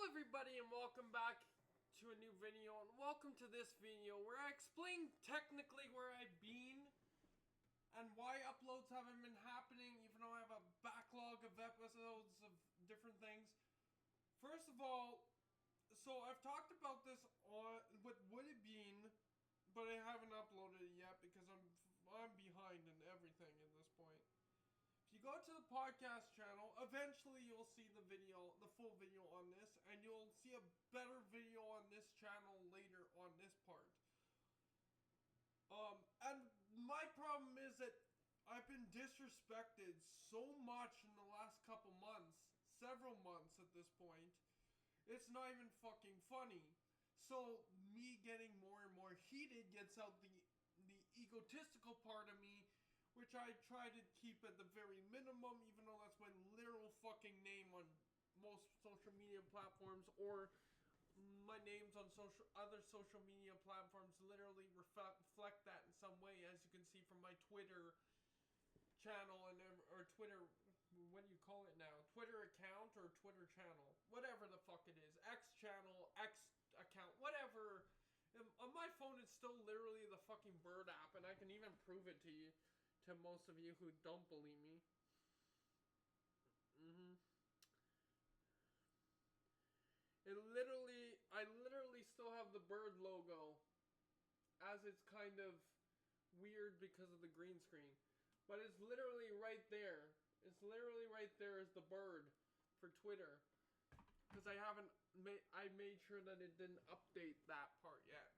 everybody and welcome back to a new video, and welcome to this video where I explain technically where I've been and why uploads haven't been happening even though I have a backlog of episodes of different things. First of all, so I've talked about this on what would have been, but I haven't uploaded it yet because I'm behind in everything at this point. If you go to the podcast channel, eventually you'll see the video, the full video on this, and you'll see a better video on this channel later on this part. And my problem is that I've been disrespected so much in the last couple months, several months at this point, it's not even fucking funny. So me getting more and more heated gets out the egotistical part of me, which I try to keep at the very minimum, even though that's my literal fucking name on most social media platforms, or my names on other social media platforms literally reflect that in some way, as you can see from my Twitter channel or Twitter, what do you call it now? Twitter account or Twitter channel, whatever the fuck it is, X channel, X account, whatever. On my phone, it's still literally the fucking Bird app, and I can even prove it to you. To most of you who don't believe me. I literally still have the Bird logo, as it's kind of weird because of the green screen. But it's literally right there. It's literally right there as the Bird for Twitter. Because I made sure that it didn't update that part yet.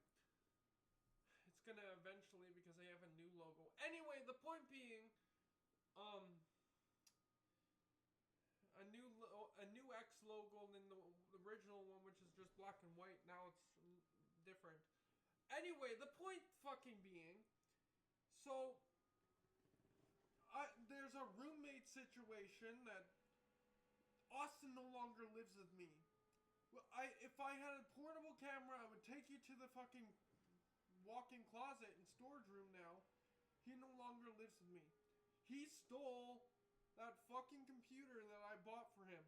It's gonna eventually, because I have a new logo. Anyway, the point being, a new X logo than the original one, which is just black and white. Now it's different. Anyway, the point fucking being, so there's a roommate situation that Austin no longer lives with me. Well, if I had a portable camera, I would take you to the fucking walk-in closet and storage room now. He no longer lives with me. He stole that fucking computer that I bought for him.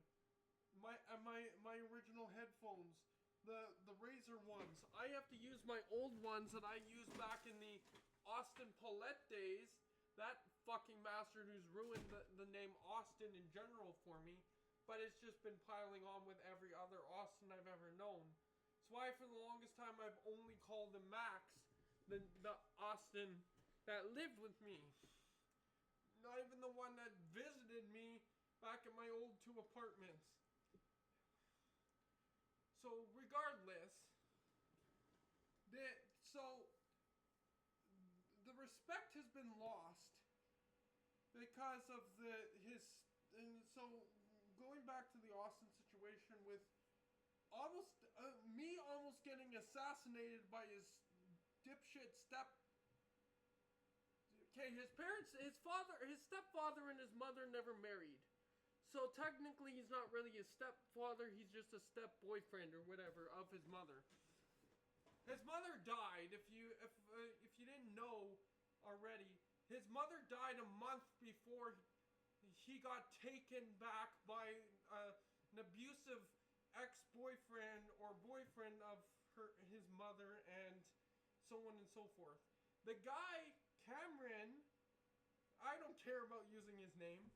My original headphones. The Razer ones. I have to use my old ones that I used back in the Austin Paulette days. That fucking bastard who's ruined the name Austin in general for me. But it's just been piling on with every other Austin I've ever known. That's why for the longest time I've only called him Max, the Austin that lived with me. Not even the one that visited me back at my old 2 apartments. So regardless, the respect has been lost because of so going back to the Austin situation with me almost getting assassinated by his dipshit his stepfather and his mother never married. So technically he's not really his stepfather, he's just a step boyfriend or whatever of his mother. His mother died, if you didn't know already, his mother died a month before he got taken back by an abusive ex-boyfriend or boyfriend of his mother, and so on and so forth. The guy, Cameron, I don't care about using his name.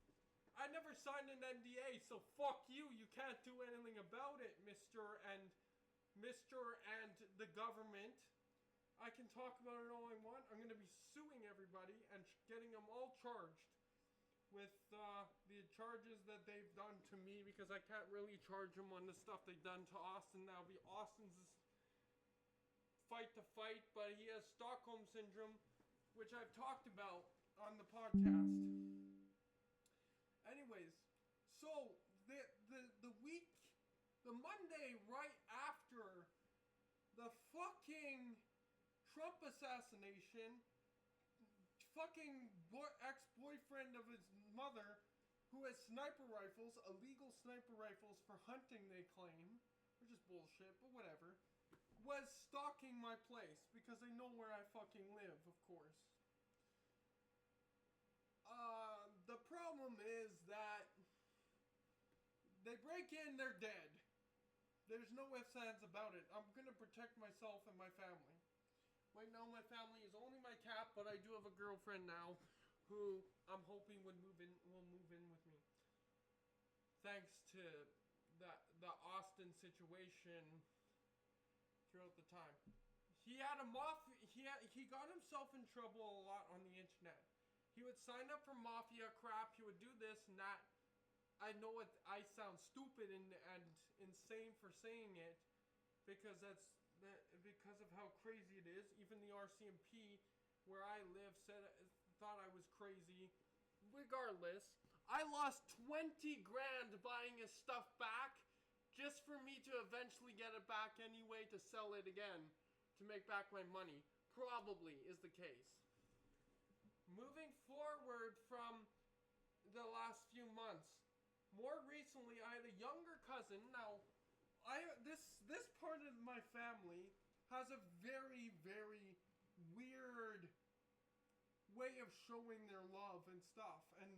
I never signed an NDA, so fuck you. You can't do anything about it, Mr. and the government. I can talk about it all I want. I'm going to be suing everybody and getting them all charged with the charges that they've done to me, because I can't really charge them on the stuff they've done to Austin. That'll be Austin's fight to fight, but he has Stockholm Syndrome, which I've talked about on the podcast. Anyways, so the Monday right after the fucking Trump assassination, fucking ex-boyfriend of his mother, who has sniper rifles, illegal sniper rifles for hunting, they claim, which is bullshit, but whatever, was stalking my place because they know where I fucking live, of course. The problem is that they break in, they're dead. There's no ifs, ands about it. I'm gonna protect myself and my family. Right now, my family is only my cat, but I do have a girlfriend now, who I'm hoping will move in with me. Thanks to the Austin situation throughout the time. He had a mafia. He got himself in trouble a lot on the internet. He would sign up for mafia crap. He would do this and that. I know I sound stupid and insane for saying it, because because of how crazy it is. Even the RCMP, where I live, thought I was crazy. Regardless, I lost 20 grand buying his stuff back, just for me to eventually get it back anyway, to sell it again, to make back my money. Probably is the case. Moving forward from the last few months, more recently I had a younger cousin. Now, this part of my family has a very, very weird way of showing their love and stuff, and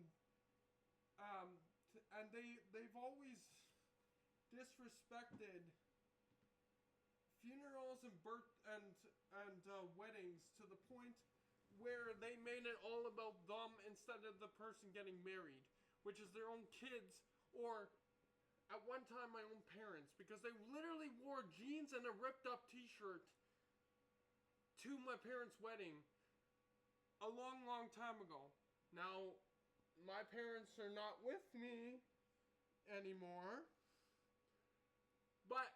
they've always disrespected funerals and weddings, to the point where they made it all about them instead of the person getting married, which is their own kids, or at one time my own parents, because they literally wore jeans and a ripped up t-shirt to my parents' wedding a long, long time ago. Now, my parents are not with me anymore, but,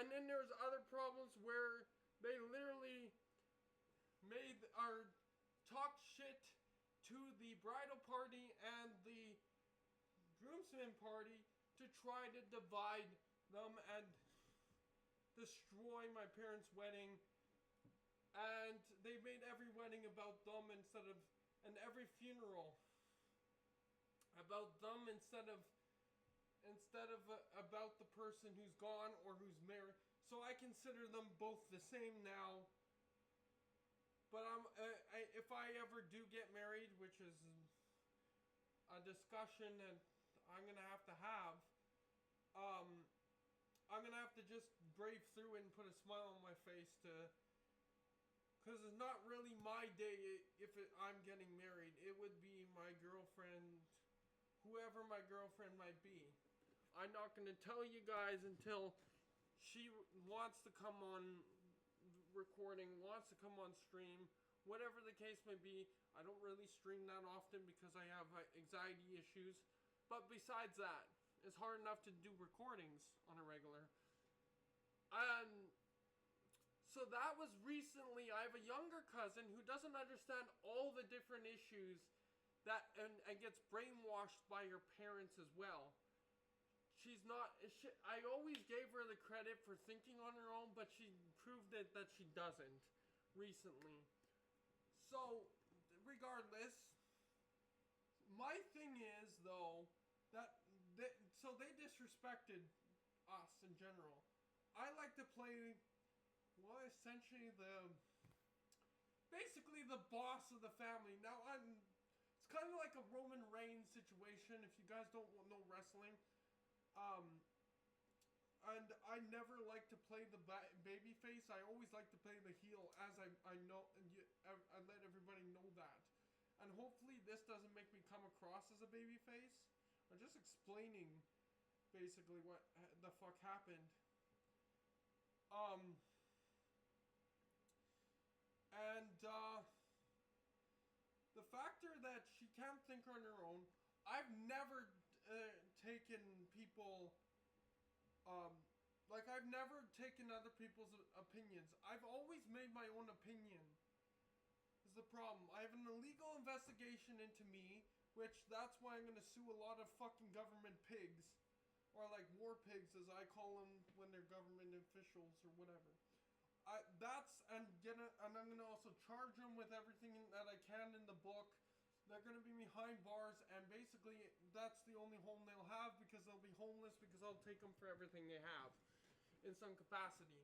and then there's other problems where they literally talked shit to the bridal party and the groomsmen party to try to divide them and destroy my parents' wedding. And they made every wedding about them and every funeral about them instead of about the person who's gone or who's married. So I consider them both the same now. But if I ever do get married, which is a discussion that I'm gonna have to have, I'm gonna have to just brave through it and put a smile on my face because it's not really my day if I'm getting married. It would be my girlfriend, whoever my girlfriend might be. I'm not gonna tell you guys until she wants to come on recording, wants to come on stream, whatever the case may be. I don't really stream that often because I have anxiety issues, but besides that, it's hard enough to do recordings on a regular. So that was recently. I have a younger cousin who doesn't understand all the different issues that and gets brainwashed by her parents as well. She's not. I always gave her the credit for thinking on her own, but she proved it that she doesn't recently. So, regardless, my thing is though that they disrespected us in general. I like to play, well, essentially basically the boss of the family. Now it's kind of like a Roman Reigns situation. If you guys don't know wrestling. And I never like to play the baby face. I always like to play the heel, as I know, and I let everybody know that. And hopefully this doesn't make me come across as a baby face. I'm just explaining basically what the fuck happened. The factor that she can't think on her own. I've never taken people, I've never taken other people's opinions. I've always made my own opinion. Is the problem. I have an illegal investigation into me, which that's why I'm gonna sue a lot of fucking government pigs, or like war pigs as I call them when they're government officials or whatever. I'm gonna also charge them with everything that I can in the book. They're going to be behind bars, and basically that's the only home they'll have, because they'll be homeless, because I'll take them for everything they have in some capacity,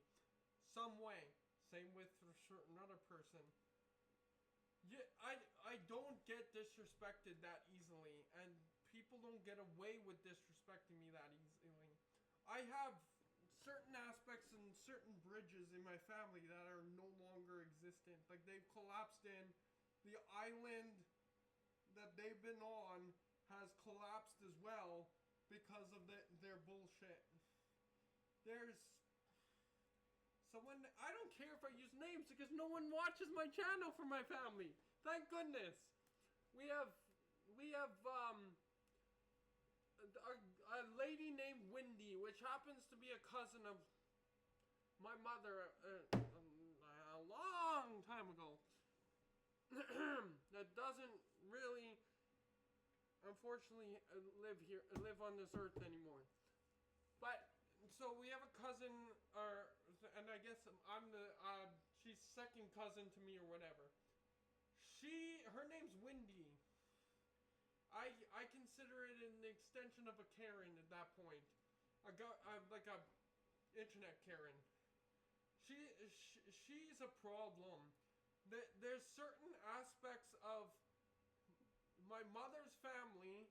some way. Same with another person. Yeah, I don't get disrespected that easily, and people don't get away with disrespecting me that easily. I have certain bridges in my family that are no longer existent. Like they've collapsed in. The island that they've been on has collapsed as well because of their bullshit. There's someone, I don't care if I use names because no one watches my channel for my family. Thank goodness. We have a lady named Wendy, which happens to be a cousin of my mother a long time ago. That doesn't really, unfortunately, live on this earth anymore. But so we have a cousin, and I guess she's second cousin to me or whatever. Her name's Wendy. I consider it an extension of a Karen at that point. Like a internet Karen. She's a problem. There's certain aspects of my mother's family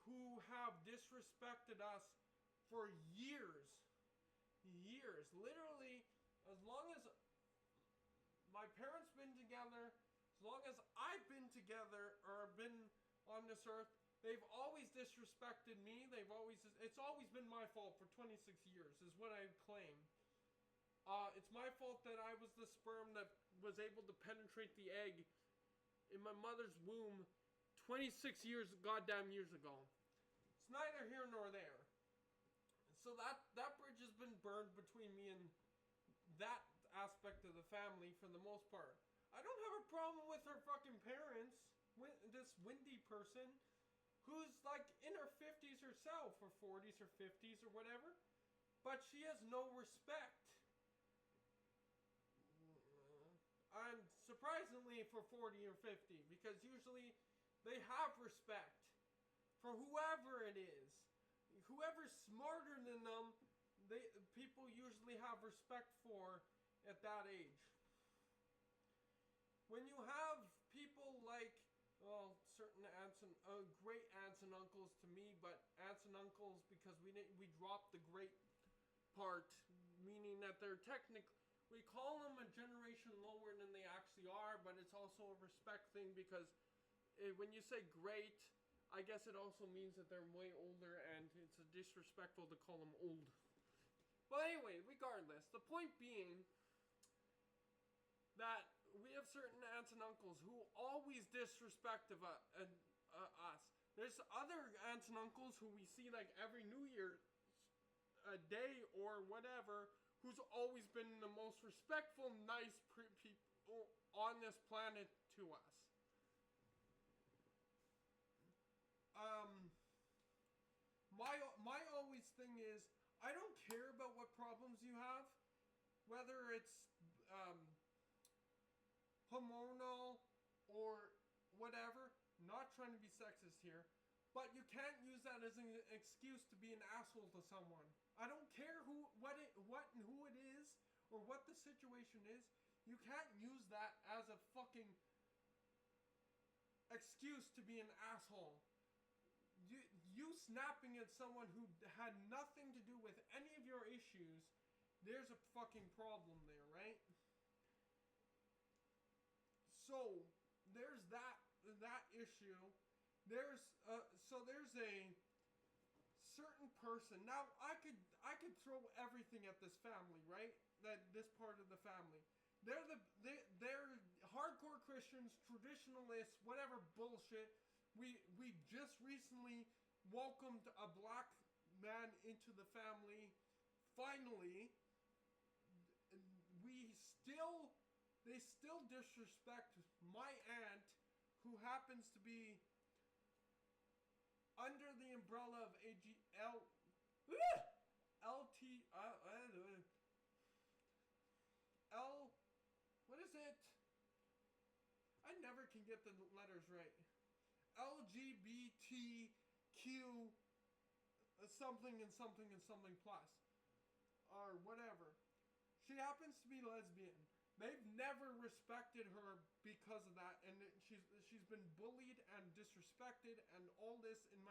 who have disrespected us for years. Literally, as long as my parents been together, as long as I've been together or been on this earth, they've always disrespected me. It's always been my fault for 26 years, is what I claim. It's my fault that I was the sperm that was able to penetrate the egg in my mother's womb 26 goddamn years ago. It's neither here nor there. So that bridge has been burned between me and that aspect of the family for the most part. I don't have a problem with her fucking parents, this Wendy person, who's like in her 50s herself, or 40s or 50s or whatever, but she has no respect. And surprisingly for 40 or 50, because usually they have respect for whoever it is. Whoever's smarter than them, people usually have respect for at that age. When you have people like, well, certain aunts and great aunts and uncles to me, but aunts and uncles because we dropped the great part, meaning that they're technically, we call them a generation lower than they actually are, but it's also a respect thing because when you say great, I guess it also means that they're way older and it's disrespectful to call them old. But anyway, regardless, the point being that we have certain aunts and uncles who always disrespect us. There's other aunts and uncles who we see like every New Year day or whatever, who's always been the most respectful, nice people on this planet to us. My always thing is, I don't care about what problems you have, whether it's hormonal or whatever. Not trying to be sexist here, but you can't use that as an excuse to be an asshole to someone. I don't care what and who it is or what the situation is. You can't use that as a fucking excuse to be an asshole. You snapping at someone who had nothing to do with any of your issues, there's a fucking problem there, right? So there's that issue. There's a certain person. Now I could throw everything at this family, right? This part of the family. They're hardcore Christians, traditionalists, whatever bullshit. We just recently welcomed a black man into the family. Finally, they still disrespect my aunt, who happens to be under the umbrella of what is it? I never can get the letters right. LGBTQ something and something and something plus, or whatever. She happens to be lesbian. They've never respected her because of that, and she's been bullied and disrespected and all this in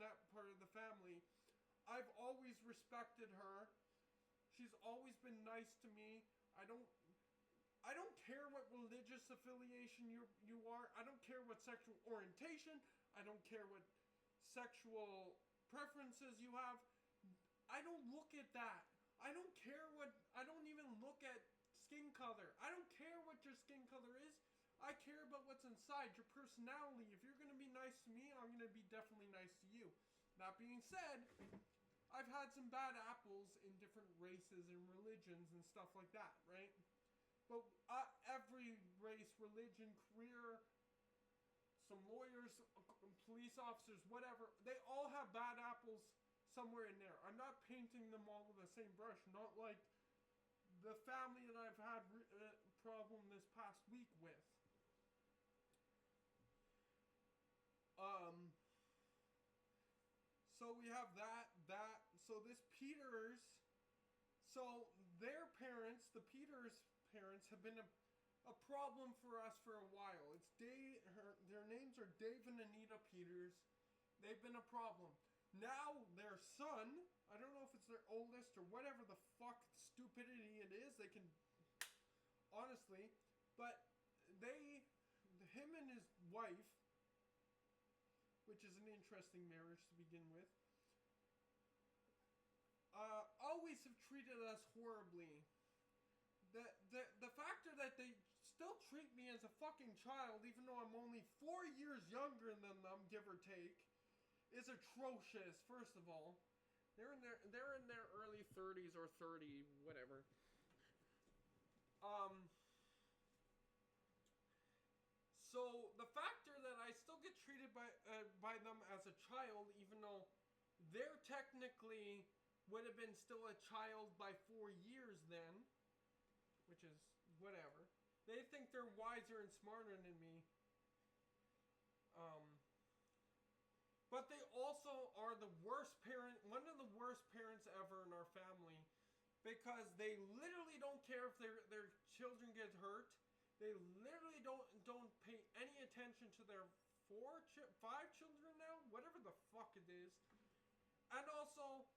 that part of the family. I've always respected her. she's always been nice to me. I don't care what religious affiliation you are. I don't care what sexual orientation. I don't care what sexual preferences you have. I don't look at that. I don't even look at skin color. I don't care what your skin color is. I care about what's inside, your personality. If you're going to be nice to me, I'm going to be definitely nice to you. That being said, I've had some bad apples in different races and religions and stuff like that, right? But every race, religion, career, some lawyers, police officers, whatever, they all have bad apples somewhere in there. I'm not painting them all with the same brush. Not like the family that I've had a problem this past week with. So we have that. So this Peters, so their parents, the Peters parents, have been a problem for us for a while. It's their names are Dave and Anita Peters. They've been a problem. Now their son, I don't know if it's their oldest or whatever the fuck stupidity it is. They can, honestly, but him and his wife, which is an interesting marriage to begin with, always have treated us horribly. The factor that they still treat me as a fucking child, even though I'm only 4 years younger than them, give or take, is atrocious. First of all, they're in their early 30s or 30, whatever. So the factor that I still get treated by them as a child, even though they're technically would have been still a child by 4 years then, which is whatever. They think they're wiser and smarter than me. But they also are the worst parent, one of the worst parents ever in our family, because they literally don't care if their children get hurt. They literally don't pay any attention to their 5 children now, whatever the fuck it is. And also,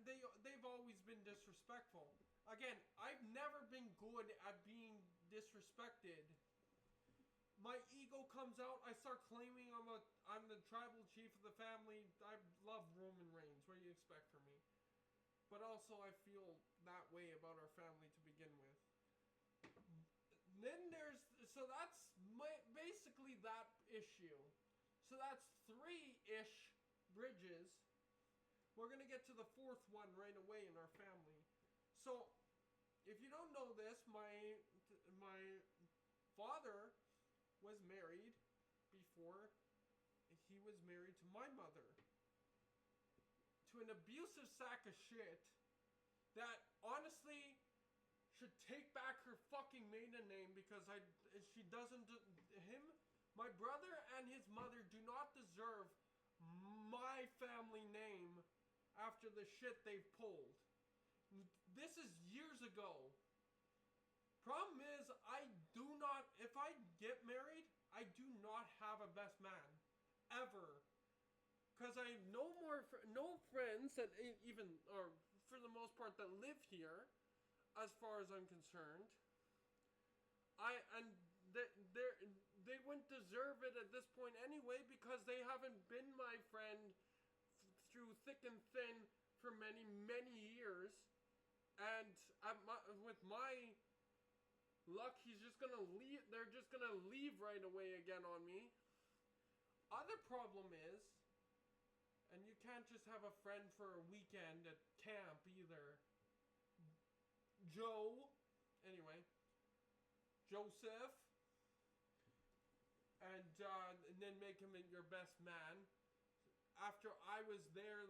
they've always been disrespectful. Again, I've never been good at being disrespected. My ego comes out. I start claiming I'm the tribal chief of the family. I love Roman Reigns. What do you expect from me? But also, I feel that way about our family to begin with. Then so that's basically that issue. So that's 3-ish bridges. We're going to get to the 4th one right away in our family. So, if you don't know this, my father was married before he was married to my mother. To an abusive sack of shit that honestly should take back her fucking maiden name, because she doesn't, my brother and his mother do not deserve my family name after the shit they've pulled. This is years ago. Problem is, if I get married, I do not have a best man. Ever. Because I have no friends that even, or for the most part, that live here, as far as I'm concerned. They wouldn't deserve it at this point anyway, because they haven't been my friend through thick and thin for many, many years. And with my luck, he's just gonna leave. They're just gonna leave right away again on me. Other problem is, and you can't just have a friend for a weekend at camp either. Joseph, and then make him your best man. After I was there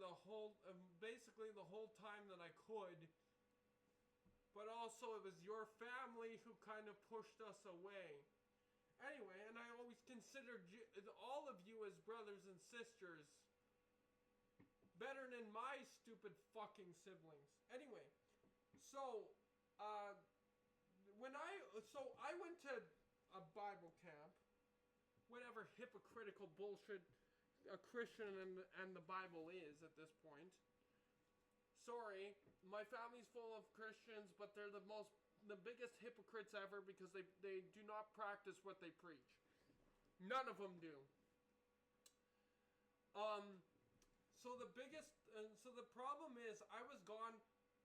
basically the whole time that I could. But also it was your family who kind of pushed us away. Anyway, and I always considered all of you as brothers and sisters better than my stupid fucking siblings. Anyway, so I went to a Bible camp, whatever hypocritical bullshit a Christian and the Bible is at this point. Sorry, my family's full of Christians, but they're the biggest hypocrites ever because they do not practice what they preach. None of them do. So the problem is I was gone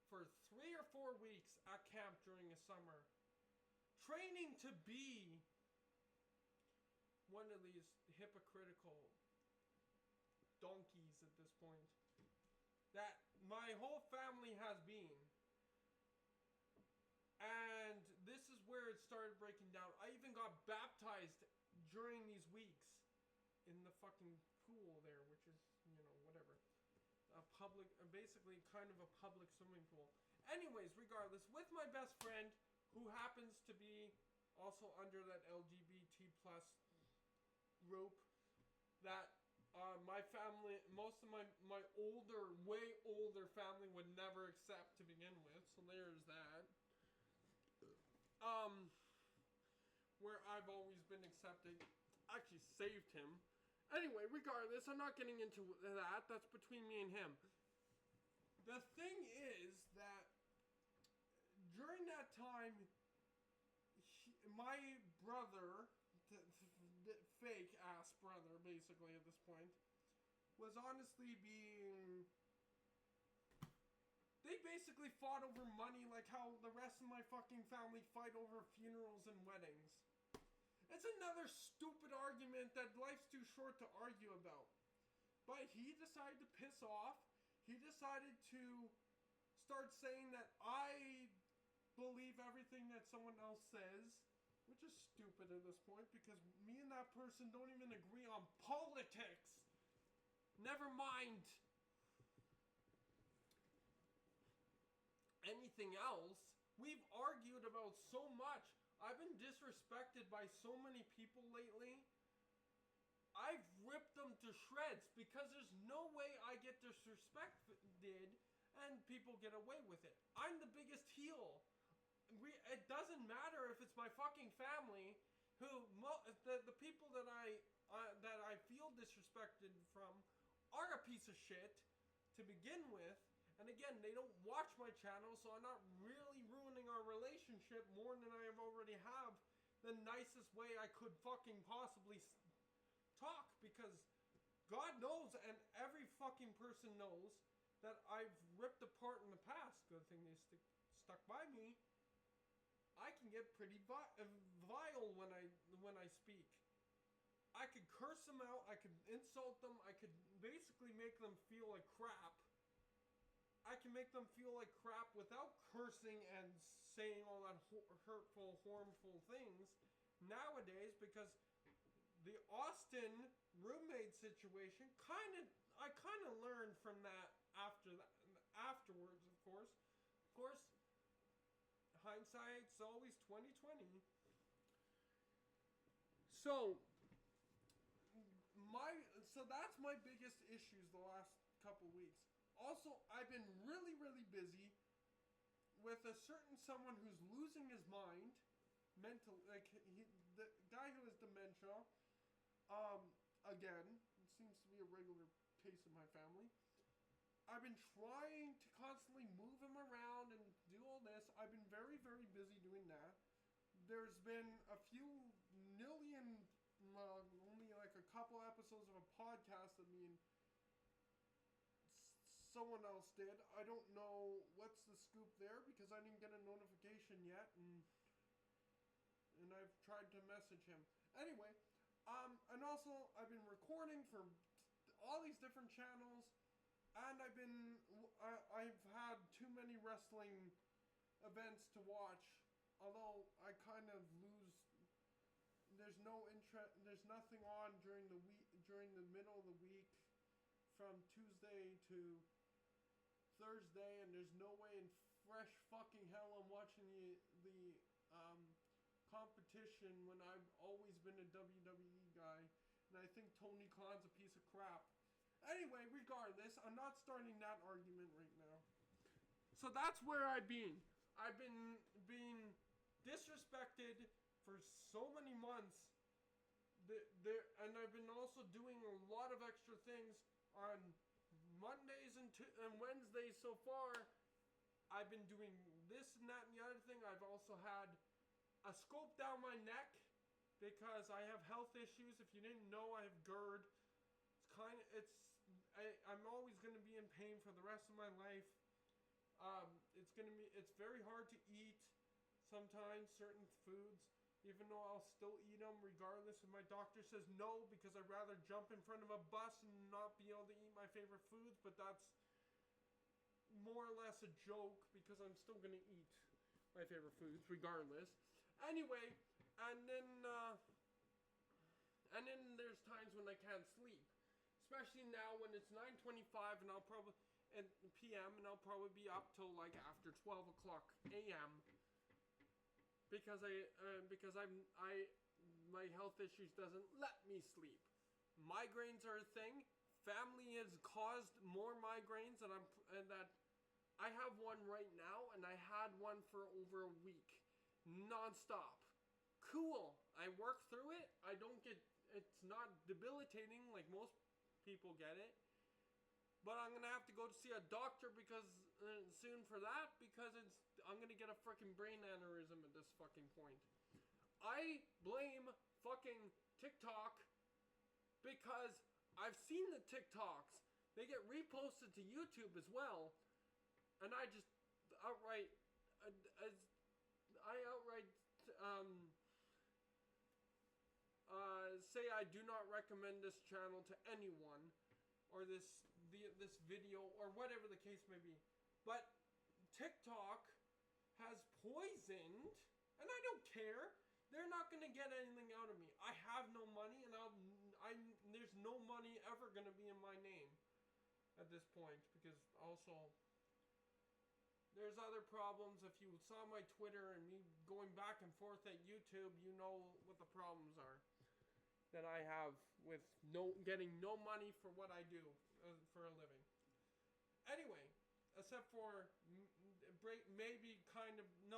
for 3 or 4 weeks at camp during the summer, training to be one of these hypocritical donkeys at this point that my whole family has been. And this is where it started breaking down. I even got baptized during these weeks in the fucking pool there, which is, whatever. Basically kind of a public swimming pool. Anyways, regardless, with my best friend, who happens to be also under that LGBT plus rope, that my family, most of my way older family would never accept to begin with, so there's that. Where I've always been accepted, actually saved him. Anyway, regardless, I'm not getting into that. That's between me and him. The thing is that during that time, my brother, the fake ass brother, basically at this point, was honestly being... They basically fought over money like how the rest of my fucking family fight over funerals and weddings. It's another stupid argument that life's too short to argue about. But he decided to piss off. He decided to start saying that I believe everything that someone else says, which is stupid at this point because me and that person don't even agree on politics. Never mind anything else. We've argued about so much. I've been disrespected by so many people lately. I've ripped them to shreds because there's no way I get disrespected and people get away with it. I'm the biggest heel. It doesn't matter if it's my fucking family, who the people that I feel disrespected from are a piece of shit to begin with. And again, they don't watch my channel, so I'm not really ruining our relationship more than I have already have the nicest way I could fucking possibly talk. Because God knows, and every fucking person knows, that I've ripped apart in the past. Good thing they stuck by me. I can get pretty vile when I speak. I could curse them out, I could insult them, I could basically make them feel like crap. I can make them feel like crap without cursing and saying all that hurtful, harmful things nowadays, because the Austin roommate situation I kind of learned from that afterwards, of course. Of course, hindsight's always 20/20. So that's my biggest issues the last couple weeks. Also, I've been really, really busy with a certain someone who's losing his mind, the guy who has dementia. Again, it seems to be a regular case in my family. I've been trying to constantly move him around and do all this. I've been very, very busy doing that. There's been a few million, only like a couple episodes of a podcast that me and someone else did. I don't know what's the scoop there because I didn't get a notification yet, and I've tried to message him. Anyway, and also I've been recording for all these different channels, and I've had too many wrestling events to watch. Although I kind of lose. There's no interest. There's nothing on during the week, during the middle of the week, from Tuesday to Thursday, and there's no way in fresh fucking hell I'm watching the competition when I've always been a WWE guy, and I think Tony Khan's a piece of crap. Anyway, regardless, I'm not starting that argument right now. So that's where I've been. I've been being disrespected for so many months, and I've been also doing a lot of extra things on Mondays and Wednesdays so far, I've been doing this and that and the other thing. I've also had a scope down my neck because I have health issues. If you didn't know, I have GERD. I'm always going to be in pain for the rest of my life. It's very hard to eat sometimes certain foods, even though I'll still eat them regardless if my doctor says no, because I'd rather jump in front of a bus and not be able to eat my favorite foods. But that's more or less a joke, because I'm still going to eat my favorite foods regardless. Anyway, and then there's times when I can't sleep, especially now when it's 9:25 and p.m. and I'll probably be up till like after 12 o'clock a.m. because my health issues doesn't let me sleep. Migraines are a thing. Family has caused more migraines, and that I have one right now, and I had one for over a week, non-stop. Cool. I work through it. It's not debilitating like most people get it. But I'm gonna have to go to see a doctor soon for that, because I'm gonna get a freaking brain aneurysm at this fucking point. I blame fucking TikTok, because I've seen the TikToks. They get reposted to YouTube as well, and I just outright say I do not recommend this channel to anyone, or this video, or whatever the case may be. But TikTok has poisoned, and I don't care. They're not gonna get anything out of me. I have no money, and there's no money ever gonna be in my name at this point, because also there's other problems. If you saw my Twitter and me going back and forth at YouTube, you know what the problems are that I have with getting no money for what I do for a living. Anyway, except for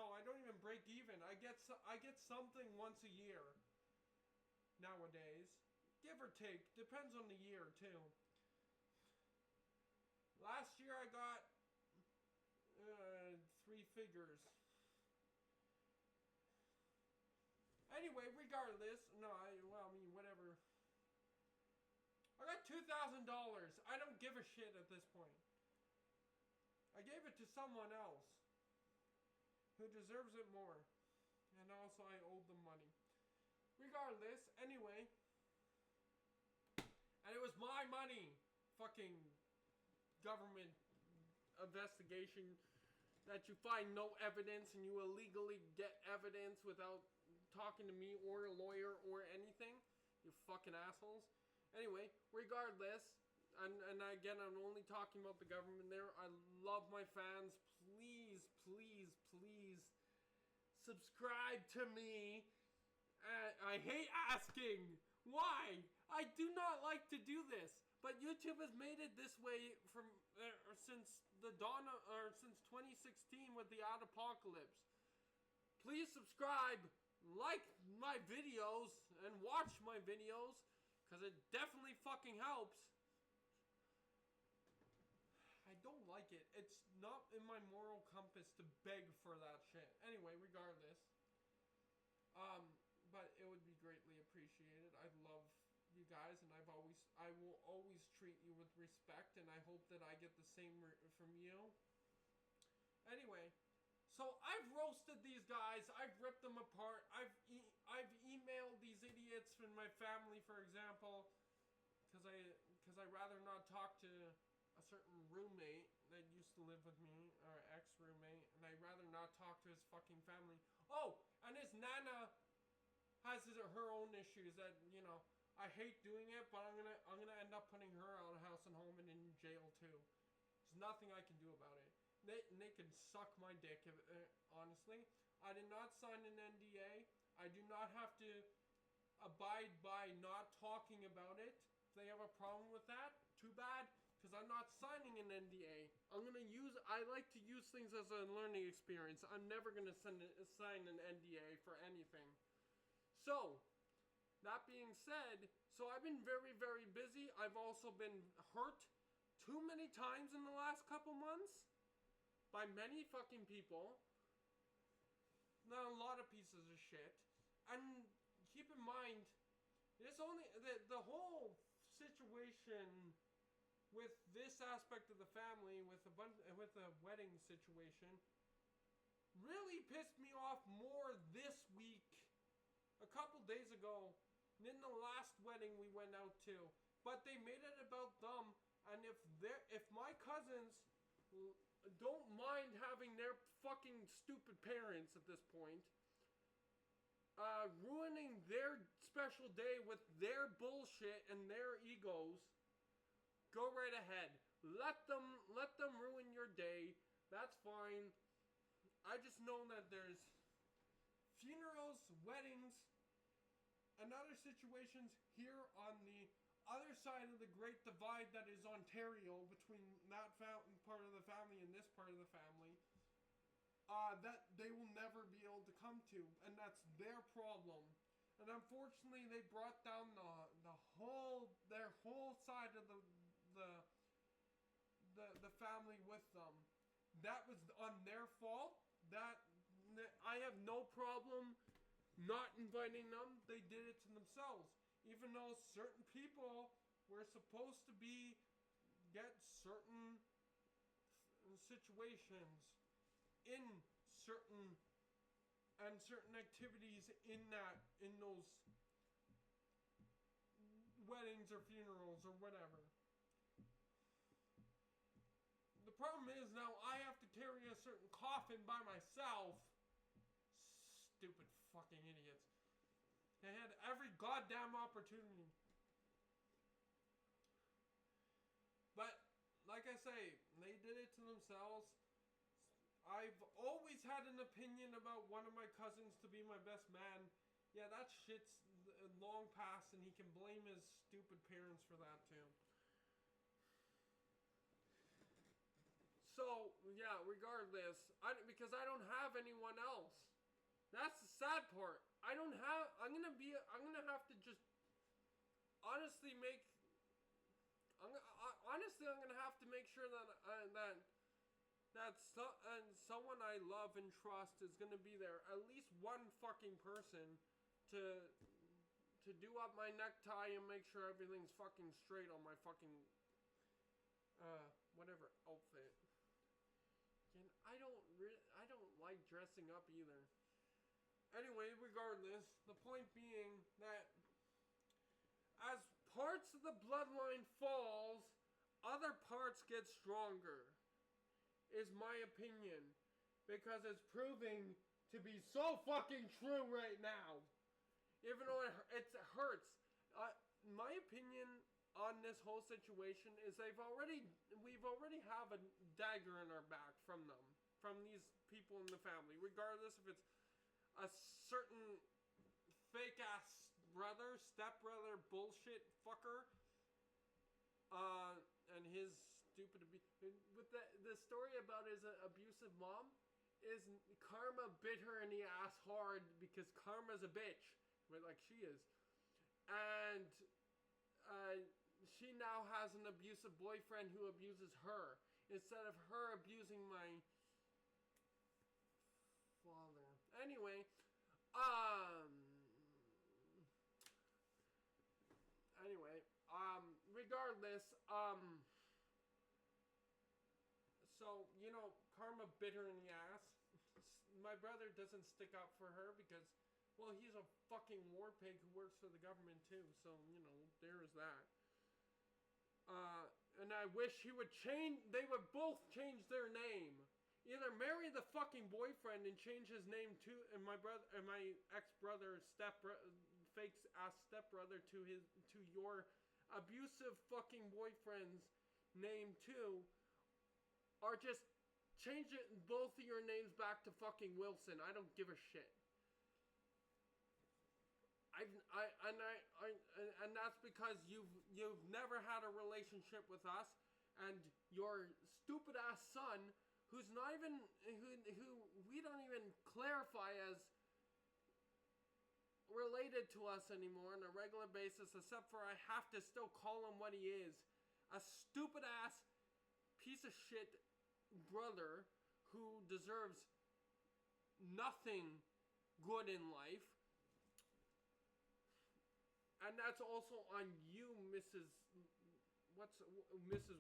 I don't even break even. I get something once a year nowadays, give or take. Depends on the year too. Last year I got 3 figures. Anyway, regardless, whatever. I got $2,000. I don't give a shit at this point. I gave it to someone else who deserves it more. And also I owed them money. Regardless, anyway. And it was my money. Fucking government investigation that you find no evidence and you illegally get evidence without talking to me or a lawyer or anything. You fucking assholes. Anyway, regardless, and again, I'm only talking about the government there. I love my fans. Please, please, please subscribe to me. I hate asking. Why? I do not like to do this. But YouTube has made it this way since since 2016 with the Apocalypse. Please subscribe, like my videos, and watch my videos, because it definitely fucking helps. I don't like it. It's not in my moral compass to beg for that shit. Anyway, regardless. But it would be greatly appreciated. I love you guys, and I will always treat you with respect, and I hope that I get the same from you. Anyway, so I've roasted these guys. I've ripped them apart. I've emailed these idiots from my family, for example, because I rather not talk to a certain roommate that used to live with me, or ex-roommate, and I'd rather not talk to his fucking family. Oh, and his nana has her own issues that, I hate doing it, but I'm gonna end up putting her out of house and home and in jail too. There's nothing I can do about it. They can suck my dick. Honestly, I did not sign an NDA. I do not have to abide by not talking about it. If they have a problem with that, too bad, because I'm not signing an NDA. I like to use things as a learning experience. I'm never gonna sign an NDA for anything. So, that being said, so I've been very, very busy. I've also been hurt too many times in the last couple months. by many fucking people. Not a lot of pieces of shit. And keep in mind, it's only the whole situation with this aspect of the family, with a wedding situation, really pissed me off more this week, a couple days ago, than the last wedding we went out to. But they made it about them, and if my cousins don't mind having their fucking stupid parents at this point ruining their special day with their bullshit and their egos, go right ahead. Let them ruin your day. That's fine. I just know that there's funerals, weddings, and other situations here on the other side of the great divide that is Ontario, between that part of the family and this part of the family, that they will never be able to come to, and that's their problem. And unfortunately, they brought down their whole side of the family with them. That was on their fault. That I have no problem not inviting them. They did it to themselves. Even though certain people were supposed to get certain situations in certain activities in those weddings or funerals or whatever. The problem is now I have to carry a certain coffin by myself. Stupid fucking idiots. They had every goddamn opportunity. But, like I say, they did it to themselves. I've always had an opinion about one of my cousins to be my best man. Yeah, that shit's long past, and he can blame his stupid parents for that too. So, yeah, regardless, because I don't have anyone else. That's the sad part. I'm gonna have to just honestly I'm gonna have to make sure that someone I love and trust is gonna be there. At least one fucking person to do up my necktie and make sure everything's fucking straight on my fucking whatever outfit. And I don't like dressing up either. Anyway, regardless, the point being that as parts of the bloodline falls, other parts get stronger, is my opinion. Because it's proving to be so fucking true right now. Even though it hurts. My opinion on this whole situation is we've already have a dagger in our back from them. From these people in the family. Regardless if it's a certain fake-ass stepbrother bullshit fucker, and his stupid with the story about his abusive mom is karma bit her in the ass hard because karma's a bitch, like she is, and she now has an abusive boyfriend who abuses her instead of her abusing my father. Anyway, regardless, so, karma bit her in the ass. My brother doesn't stick up for her because, well, he's a fucking war pig who works for the government too, so, there is that. And I wish they would both change their name. Either marry the fucking boyfriend and change his name to, and my ex-brother fake ass stepbrother to your abusive fucking boyfriend's name too, or just change both of your names back to fucking Wilson. I don't give a shit. And that's because you've never had a relationship with us, and your stupid ass son, who's not even who we don't even clarify as related to us anymore on a regular basis, except for I have to still call him what he is, a stupid ass piece of shit brother who deserves nothing good in life. And that's also on you, Mrs.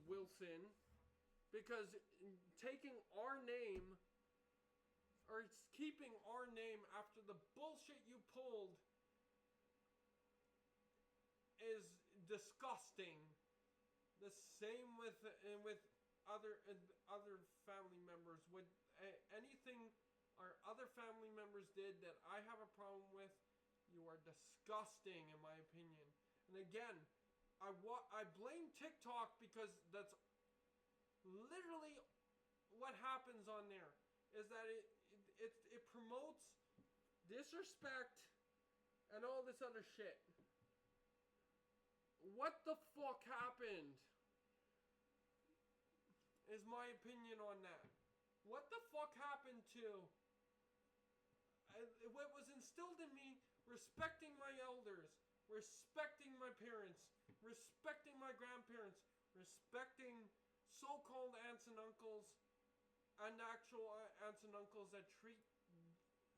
Wilson, because taking our name, or keeping our name after the bullshit you pulled, is disgusting. The same with other family members. With anything our other family members did that I have a problem with, you are disgusting, in my opinion. And again, I blame TikTok because that's literally what happens on there. Is that it promotes disrespect and all this other shit. What the fuck happened? Is my opinion on that. What the fuck happened to what was instilled in me? Respecting my elders, respecting my parents, respecting my grandparents, respecting so-called aunts and uncles, and actual aunts and uncles that treat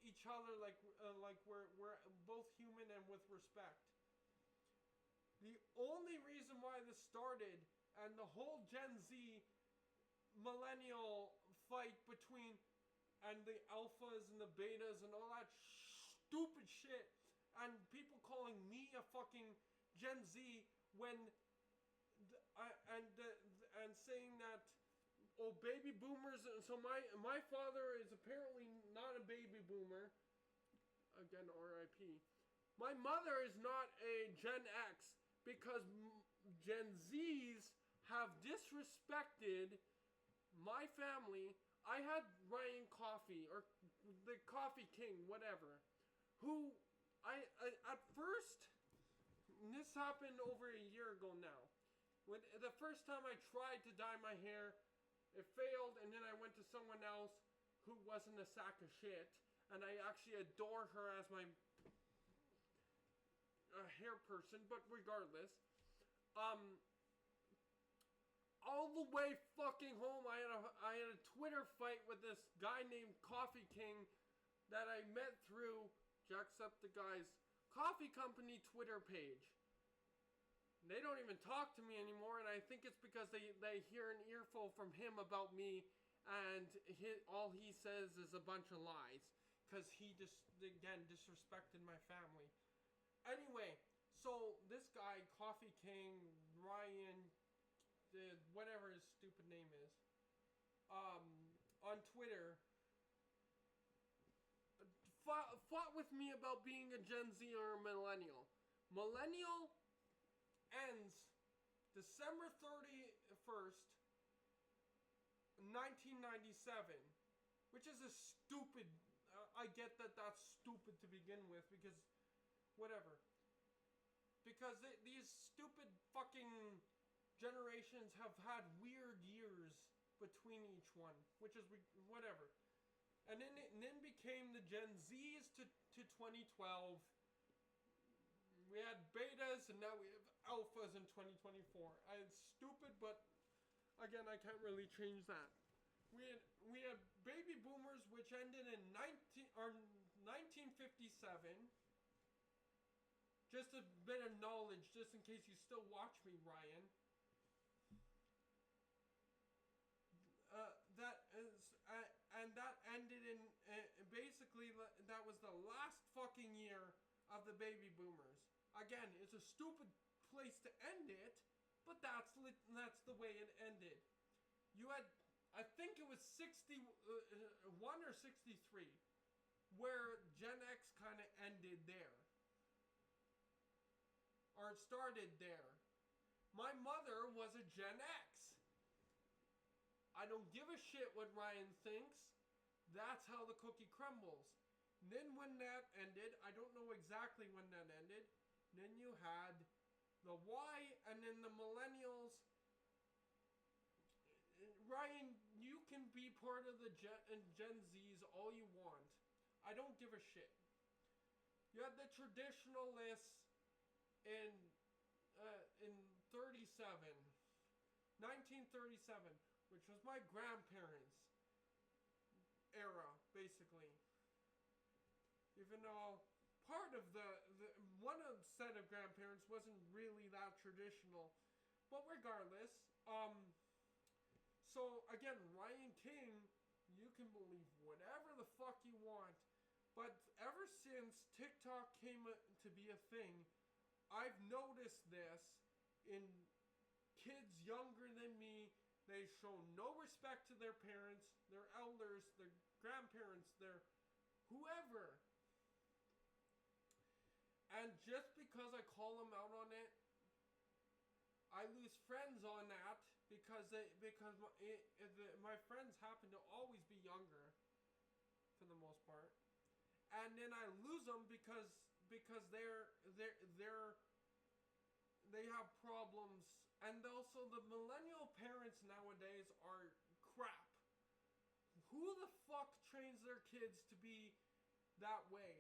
each other like we're both human and with respect. The only reason why this started, and the whole Gen Z millennial fight between and the alphas and the betas and all that stupid shit, and people calling me a fucking Gen Z when and saying that, oh, baby boomers. So my father is apparently not a baby boomer. Again, R.I.P. My mother is not a Gen X because Gen Zs have disrespected my family. I had Ryan Coffee, or the Coffee King, whatever, who I at first, and this happened over a year ago now, when the first time I tried to dye my hair, it failed, and then I went to someone else who wasn't a sack of shit, and I actually adore her as my hair person, but regardless, all the way fucking home, I had a Twitter fight with this guy named Coffee King that I met through Jacksepticeye's coffee company Twitter page. They don't even talk to me anymore, and I think it's because they hear an earful from him about me, and all he says is a bunch of lies, because he just, again, disrespected my family. Anyway, so this guy, Coffee King, Ryan, whatever his stupid name is, on Twitter, fought with me about being a Gen Z or a millennial. Millennial ends December 31st, 1997, which is a stupid, I get that that's stupid to begin with, because, whatever. Because these stupid fucking generations have had weird years between each one, which is whatever. And then became the Gen Zs to 2012. We had betas, and now we have alphas in 2024. It's stupid, but again, I can't really change that. We had baby boomers, which ended in 1957. Just a bit of knowledge, just in case you still watch me, Ryan. That ended in basically that was the last fucking year of the baby boomers. Again, it's a stupid place to end it, but that's the way it ended. You had, I think it was 61 or 63, where Gen X kind of ended there, or it started there. My mother was a Gen X. I don't give a shit what Ryan thinks. That's how the cookie crumbles. Then when that ended, I don't know exactly when that ended. Then you had the Y, and then the millennials. Ryan, you can be part of the Gen Zs all you want. I don't give a shit. You had the traditionalists in 1937, which was my grandparents. era, basically. Even though part of the one of the set of grandparents wasn't really that traditional. But regardless, so again, Ryan King, you can believe whatever the fuck you want. But ever since TikTok came to be a thing, I've noticed this in kids younger than me. They show no respect to their parents, their elders, their grandparents, their whoever. And just because I call them out on it, I lose friends on that because my friends happen to always be younger, for the most part, and then I lose them because they have problems, and also the millennial parents nowadays are crap. Who the fuck trains their kids to be that way?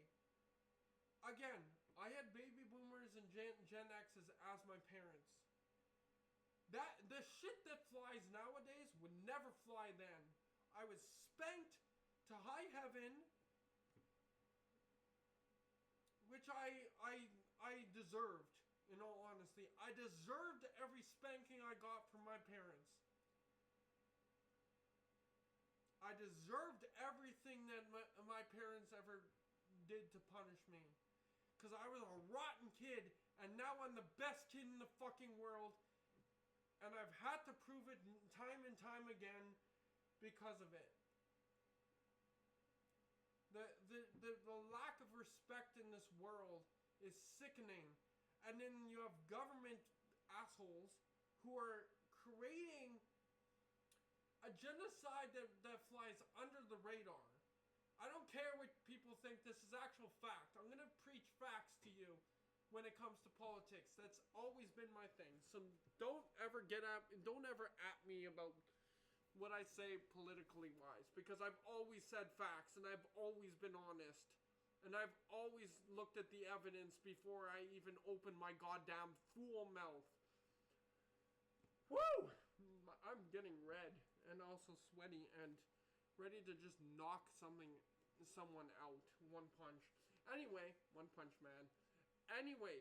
Again, I had baby boomers and Gen X's as my parents. The shit that flies nowadays would never fly then. I was spanked to high heaven, which I deserved, in all honesty. I deserved every spanking I got from my parents. I deserved everything that my parents ever did to punish me. Because I was a rotten kid, and now I'm the best kid in the fucking world. And I've had to prove it time and time again because of it. The lack of respect in this world is sickening. And then you have government assholes who are creating a genocide that flies under the radar. I don't care what people think, this is actual fact. I'm going to preach facts to you when it comes to politics. That's always been my thing. So don't ever at me about what I say politically wise, because I've always said facts and I've always been honest. And I've always looked at the evidence before I even open my goddamn fool mouth. Woo! I'm getting red and also sweaty and ready to just knock someone out. One punch. Anyway, One Punch Man. Anyway,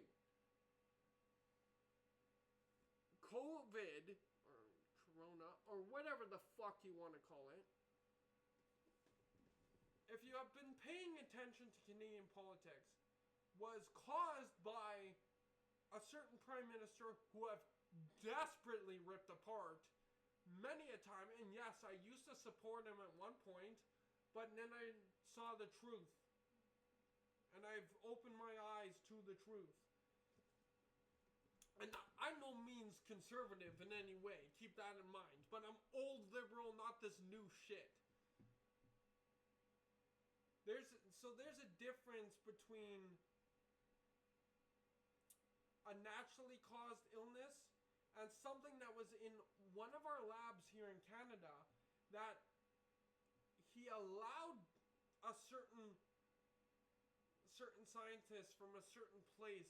COVID, or Corona, or whatever the fuck you want to call it, if you have been paying attention to Canadian politics, was caused by a certain Prime Minister who have desperately ripped apart many a time. And yes, I used to support him at one point, but then I saw the truth. And I've opened my eyes to the truth. And I'm no means conservative in any way, keep that in mind. But I'm old liberal, not this new shit. There's a difference between a naturally caused illness and something that was in one of our labs here in Canada that he allowed a certain scientists from a certain place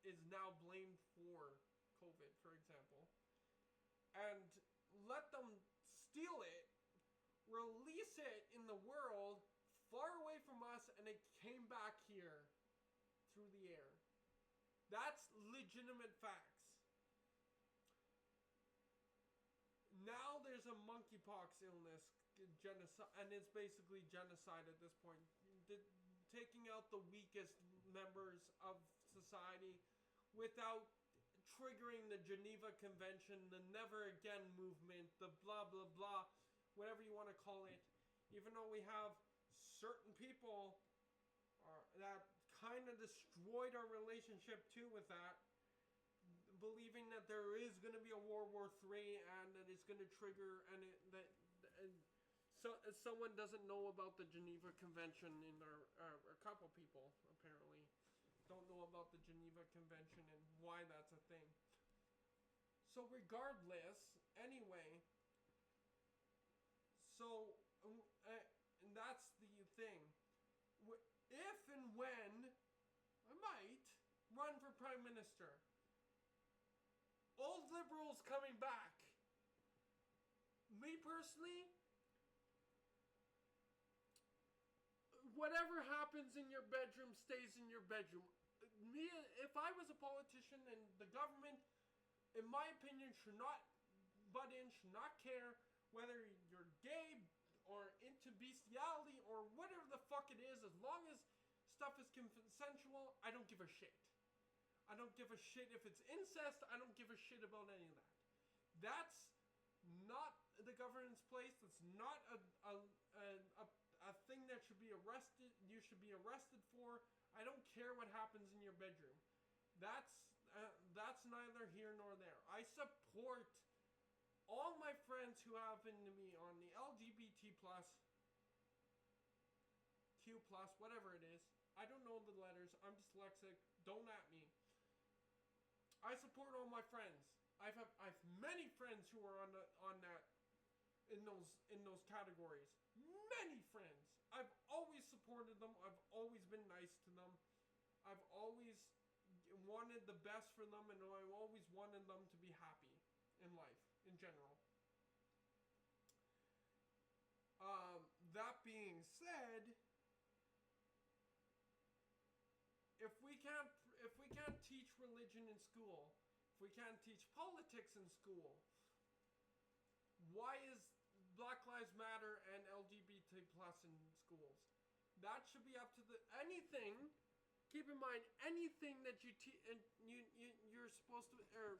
is now blamed for COVID, for example, and let them steal it, release it in the world far away from us, and it came back here through the air. That's legitimate facts. Now there's a monkeypox illness, genocide, and it's basically genocide at this point. Taking out the weakest members of society without triggering the Geneva Convention, the Never Again movement, the blah blah blah, whatever you want to call it. Even though we have certain people that kind of destroyed our relationship too with that, believing that there is going to be a World War III and that it's going to trigger, and so someone doesn't know about the Geneva Convention in a couple people apparently don't know about the Geneva Convention and why that's a thing. So regardless, anyway, so and that's the thing. If and when I might run for Prime Minister, old liberals coming back. Me personally, whatever happens in your bedroom stays in your bedroom. Me, if I was a politician and the government, in my opinion, should not butt in, should not care whether you're gay or into bestiality or whatever the fuck it is, as long as stuff is consensual, I don't give a shit. I don't give a shit if it's incest. I don't give a shit about any of that. That's not the government's place. That's not a thing that should be arrested. You should be arrested for. I don't care what happens in your bedroom. That's neither here nor there. I support all my friends who happen to be on the LGBT plus, Q plus, whatever it is. I don't know the letters. I'm dyslexic. Don't at me. I support all my friends. I've many friends who are on that in those categories. Many friends. I've always supported them. I've always been nice to them. I've always wanted the best for them, and I've always wanted them to be happy in life in general. That being said, if we can't teach religion in school, if we can't teach politics in school, why is Black Lives Matter and LGBT plus in schools? That should be up to anything. Keep in mind, anything that you're supposed to, or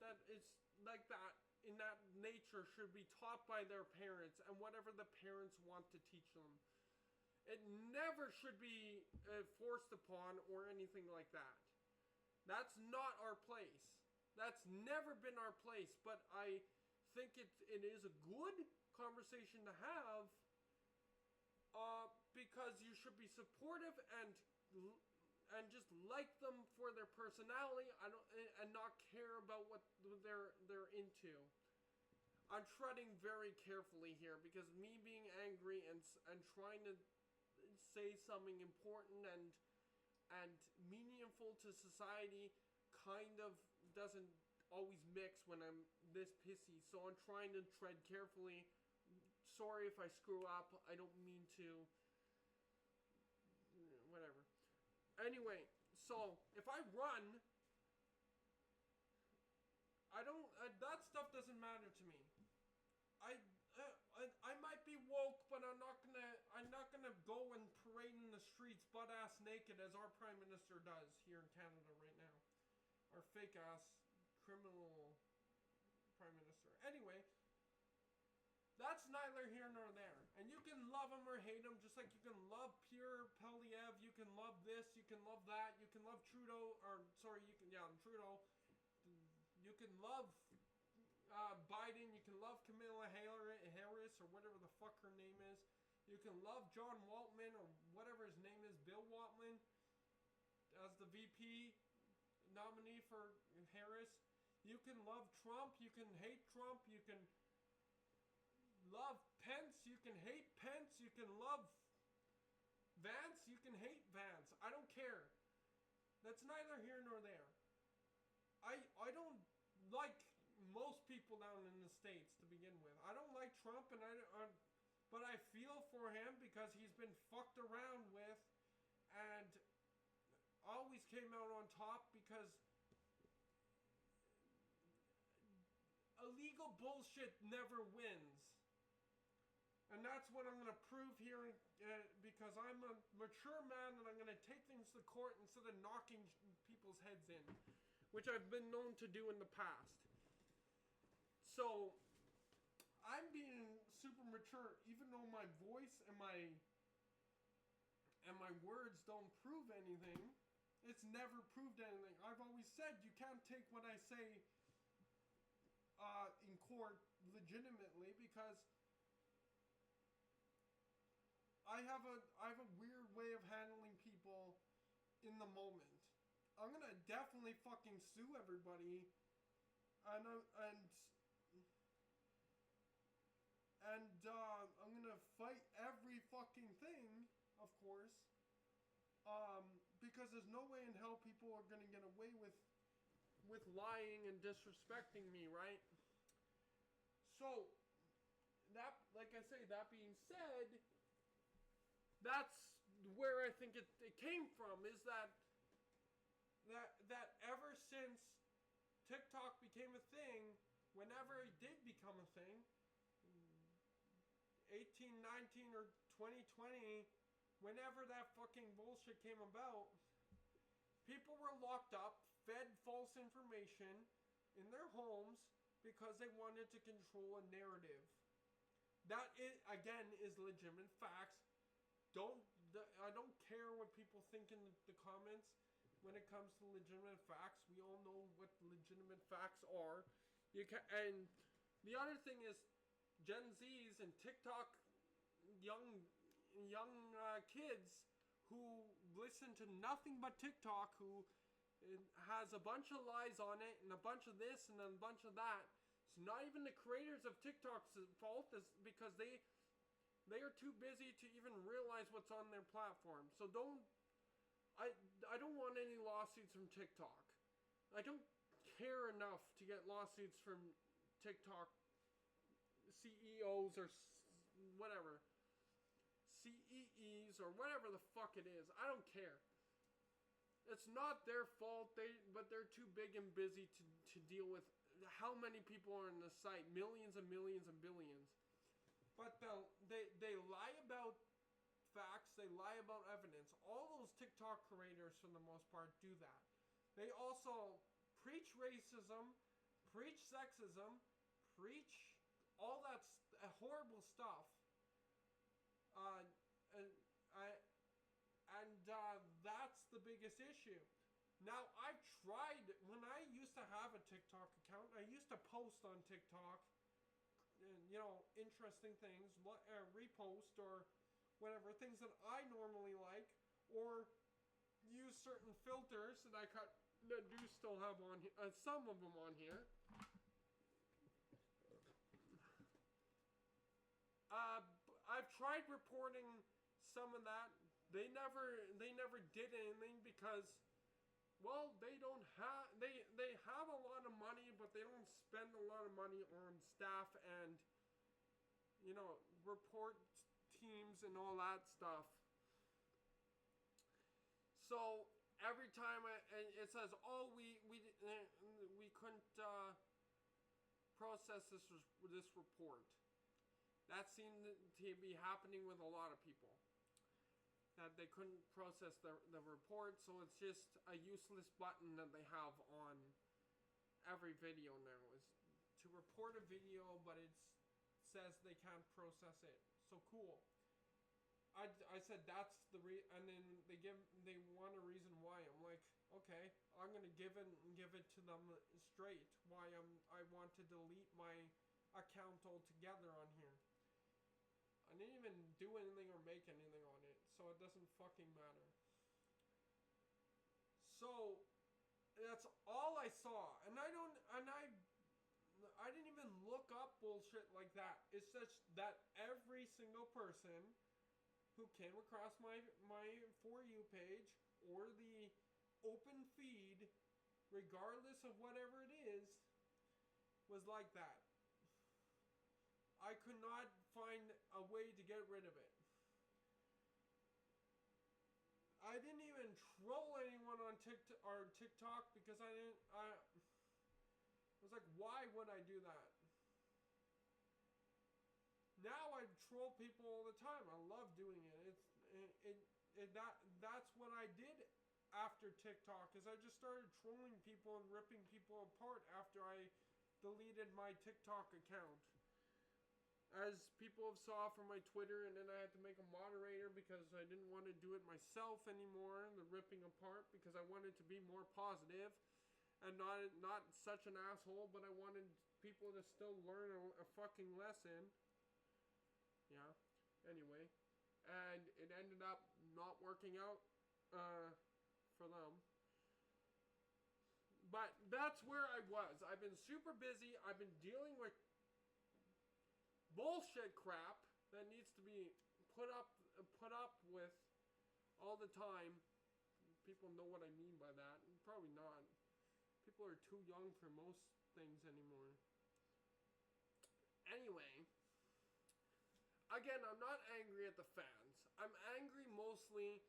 that is like that in that nature, should be taught by their parents and whatever the parents want to teach them. It never should be forced upon or anything like that. That's not our place. That's never been our place. But I think it is a good conversation to have, because you should be supportive and just like them for their personality. And not care about what they're into. I'm treading very carefully here because me being angry and trying to say something important and meaningful to society kind of doesn't always mix when I'm this pissy. So I'm trying to tread carefully. Sorry if I screw up. I don't mean to. Whatever. Anyway, so if I run, that stuff doesn't matter to me. I might be woke, but I'm not gonna go and parade in the streets butt ass naked as our Prime Minister does here in Canada right now. Our fake ass criminal Prime Minister. Anyway, that's neither here nor there. And you can love him or hate him, just like you can love Pierre Poilievre, you can love this, you can love that, you can love Trudeau, Trudeau. You can love Biden, you can love Kamala Harris, or whatever the fuck her name is. You can love John Waltman, or whatever his name is, Bill Waltman, as the VP nominee for Harris. You can love Trump, you can hate Trump, you can love Pence, you can hate Pence, you can love Vance, you can hate Vance. I don't care. That's neither here nor there. I don't like most people down in the States to begin with. I don't like Trump, but I feel for him because he's been fucked around with and always came out on top because illegal bullshit never wins. And that's what I'm going to prove here, because I'm a mature man and I'm going to take things to court instead of knocking people's heads in, which I've been known to do in the past. So, I'm being super mature, even though my voice and my words don't prove anything. It's never proved anything. I've always said you can't take what I say in court legitimately, because I have a weird way of handling people in the moment. I'm gonna definitely fucking sue everybody, and I'm gonna fight every fucking thing, of course, because there's no way in hell people are gonna get away with lying and disrespecting me, right? So, that, like I say, that being said, that's where I think it came from is that ever since TikTok became a thing, whenever it did become a thing, 18, 19, or 2020, whenever that fucking bullshit came about, people were locked up, fed false information in their homes because they wanted to control a narrative. That is, again, is legitimate facts. I don't care what people think in the comments when it comes to legitimate facts. We all know what legitimate facts are. And the other thing is, Gen Zs and TikTok young kids who listen to nothing but TikTok, who has a bunch of lies on it and a bunch of this and a bunch of that. It's not even the creators of TikTok's fault, is because they are too busy to even realize what's on their platform. So I don't want any lawsuits from TikTok. I don't care enough to get lawsuits from TikTok CEOs or whatever. CEEs or whatever the fuck it is. I don't care. It's not their fault, but they're too big and busy to deal with how many people are on the site. Millions and millions and billions. But they lie about facts, they lie about evidence. All those TikTok creators, for the most part, do that. They also preach racism, preach sexism, preach all that horrible stuff. That's the biggest issue. Now, I've tried, when I used to have a TikTok account, I used to post on TikTok, interesting things, repost or whatever, things that I normally like, or use certain filters that I do still have on here, some of them on here. I've tried reporting some of that. They never did anything because, well, they have a lot of money, but they don't spend a lot of money on staff and, report teams and all that stuff. So every time it says, oh, we couldn't process this report. That seemed to be happening with a lot of people. That they couldn't process the report, so it's just a useless button that they have on every video now, is to report a video, but it says they can't process it. So cool. I said that's the and then they want a reason why. I'm like, okay, I'm gonna give it to them straight. Why I want to delete my account altogether on here. I didn't even do anything or make anything on it, so it doesn't fucking matter. So that's all I saw, and I didn't even look up bullshit like that. It's just that every single person who came across my For You page or the open feed, regardless of whatever it is, was like that. I could not find a way to get rid of it. I didn't even troll anyone on TikTok because I was like, why would I do that? Now I troll people all the time. I love doing it. That's what I did after TikTok, is I just started trolling people and ripping people apart after I deleted my TikTok account. As people have saw from my Twitter, and then I had to make a moderator because I didn't want to do it myself anymore, the ripping apart, because I wanted to be more positive and not such an asshole, but I wanted people to still learn a fucking lesson. Yeah, anyway. And it ended up not working out for them. But that's where I was. I've been super busy. I've been dealing with bullshit crap that needs to be put up with all the time. People know what I mean by that. Probably not. People are too young for most things anymore. Anyway, again, I'm not angry at the fans. I'm angry mostly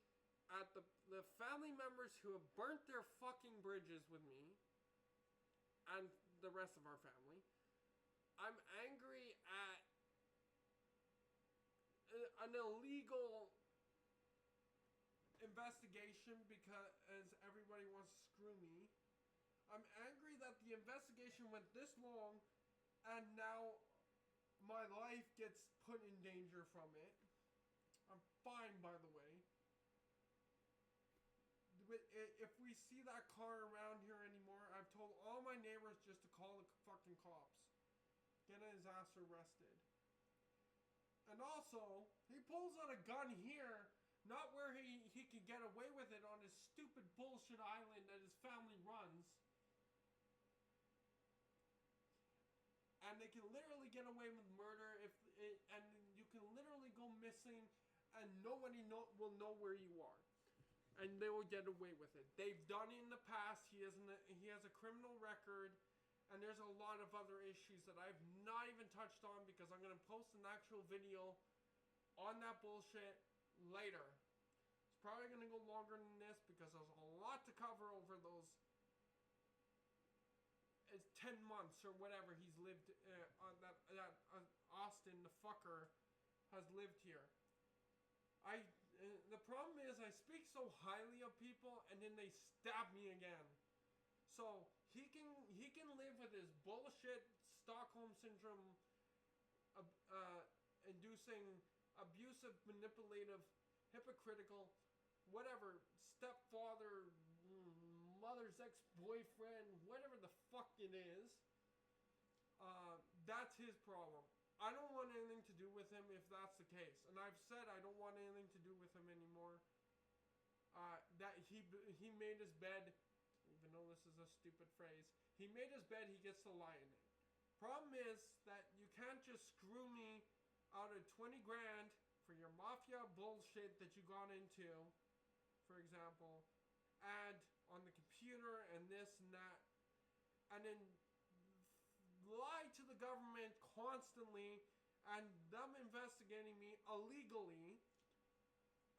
at the family members who have burnt their fucking bridges with me and the rest of our family. I'm angry at an illegal investigation because everybody wants to screw me. I'm angry that the investigation went this long and now my life gets put in danger from it. I'm fine, by the way. If we see that car around here anymore, I've told all my neighbors just to call the fucking cops. Get his ass arrested. And also, he pulls out a gun here, not where he could get away with it on his stupid bullshit island that his family runs. And they can literally get away with murder and you can literally go missing and nobody will know where you are. And they will get away with it. They've done it in the past. He has a criminal record. And there's a lot of other issues that I've not even touched on because I'm going to post an actual video on that bullshit later. It's probably going to go longer than this because there's a lot to cover over those 10 months or whatever he's lived that Austin the fucker has lived here. The problem is I speak so highly of people and then they stab me again. So he can live with his bullshit Stockholm syndrome inducing abusive, manipulative, hypocritical, whatever, stepfather, mother's ex-boyfriend, whatever the fuck it is. That's his problem. I don't want anything to do with him if that's the case. And I've said I don't want anything to do with him anymore. That he made his bed, even though this is a stupid phrase, he made his bed, he gets to lie in it. Problem is that you can't just screw me out of 20 grand for your mafia bullshit that you got into, for example, add on the computer and this and that, and then lie to the government constantly and them investigating me illegally.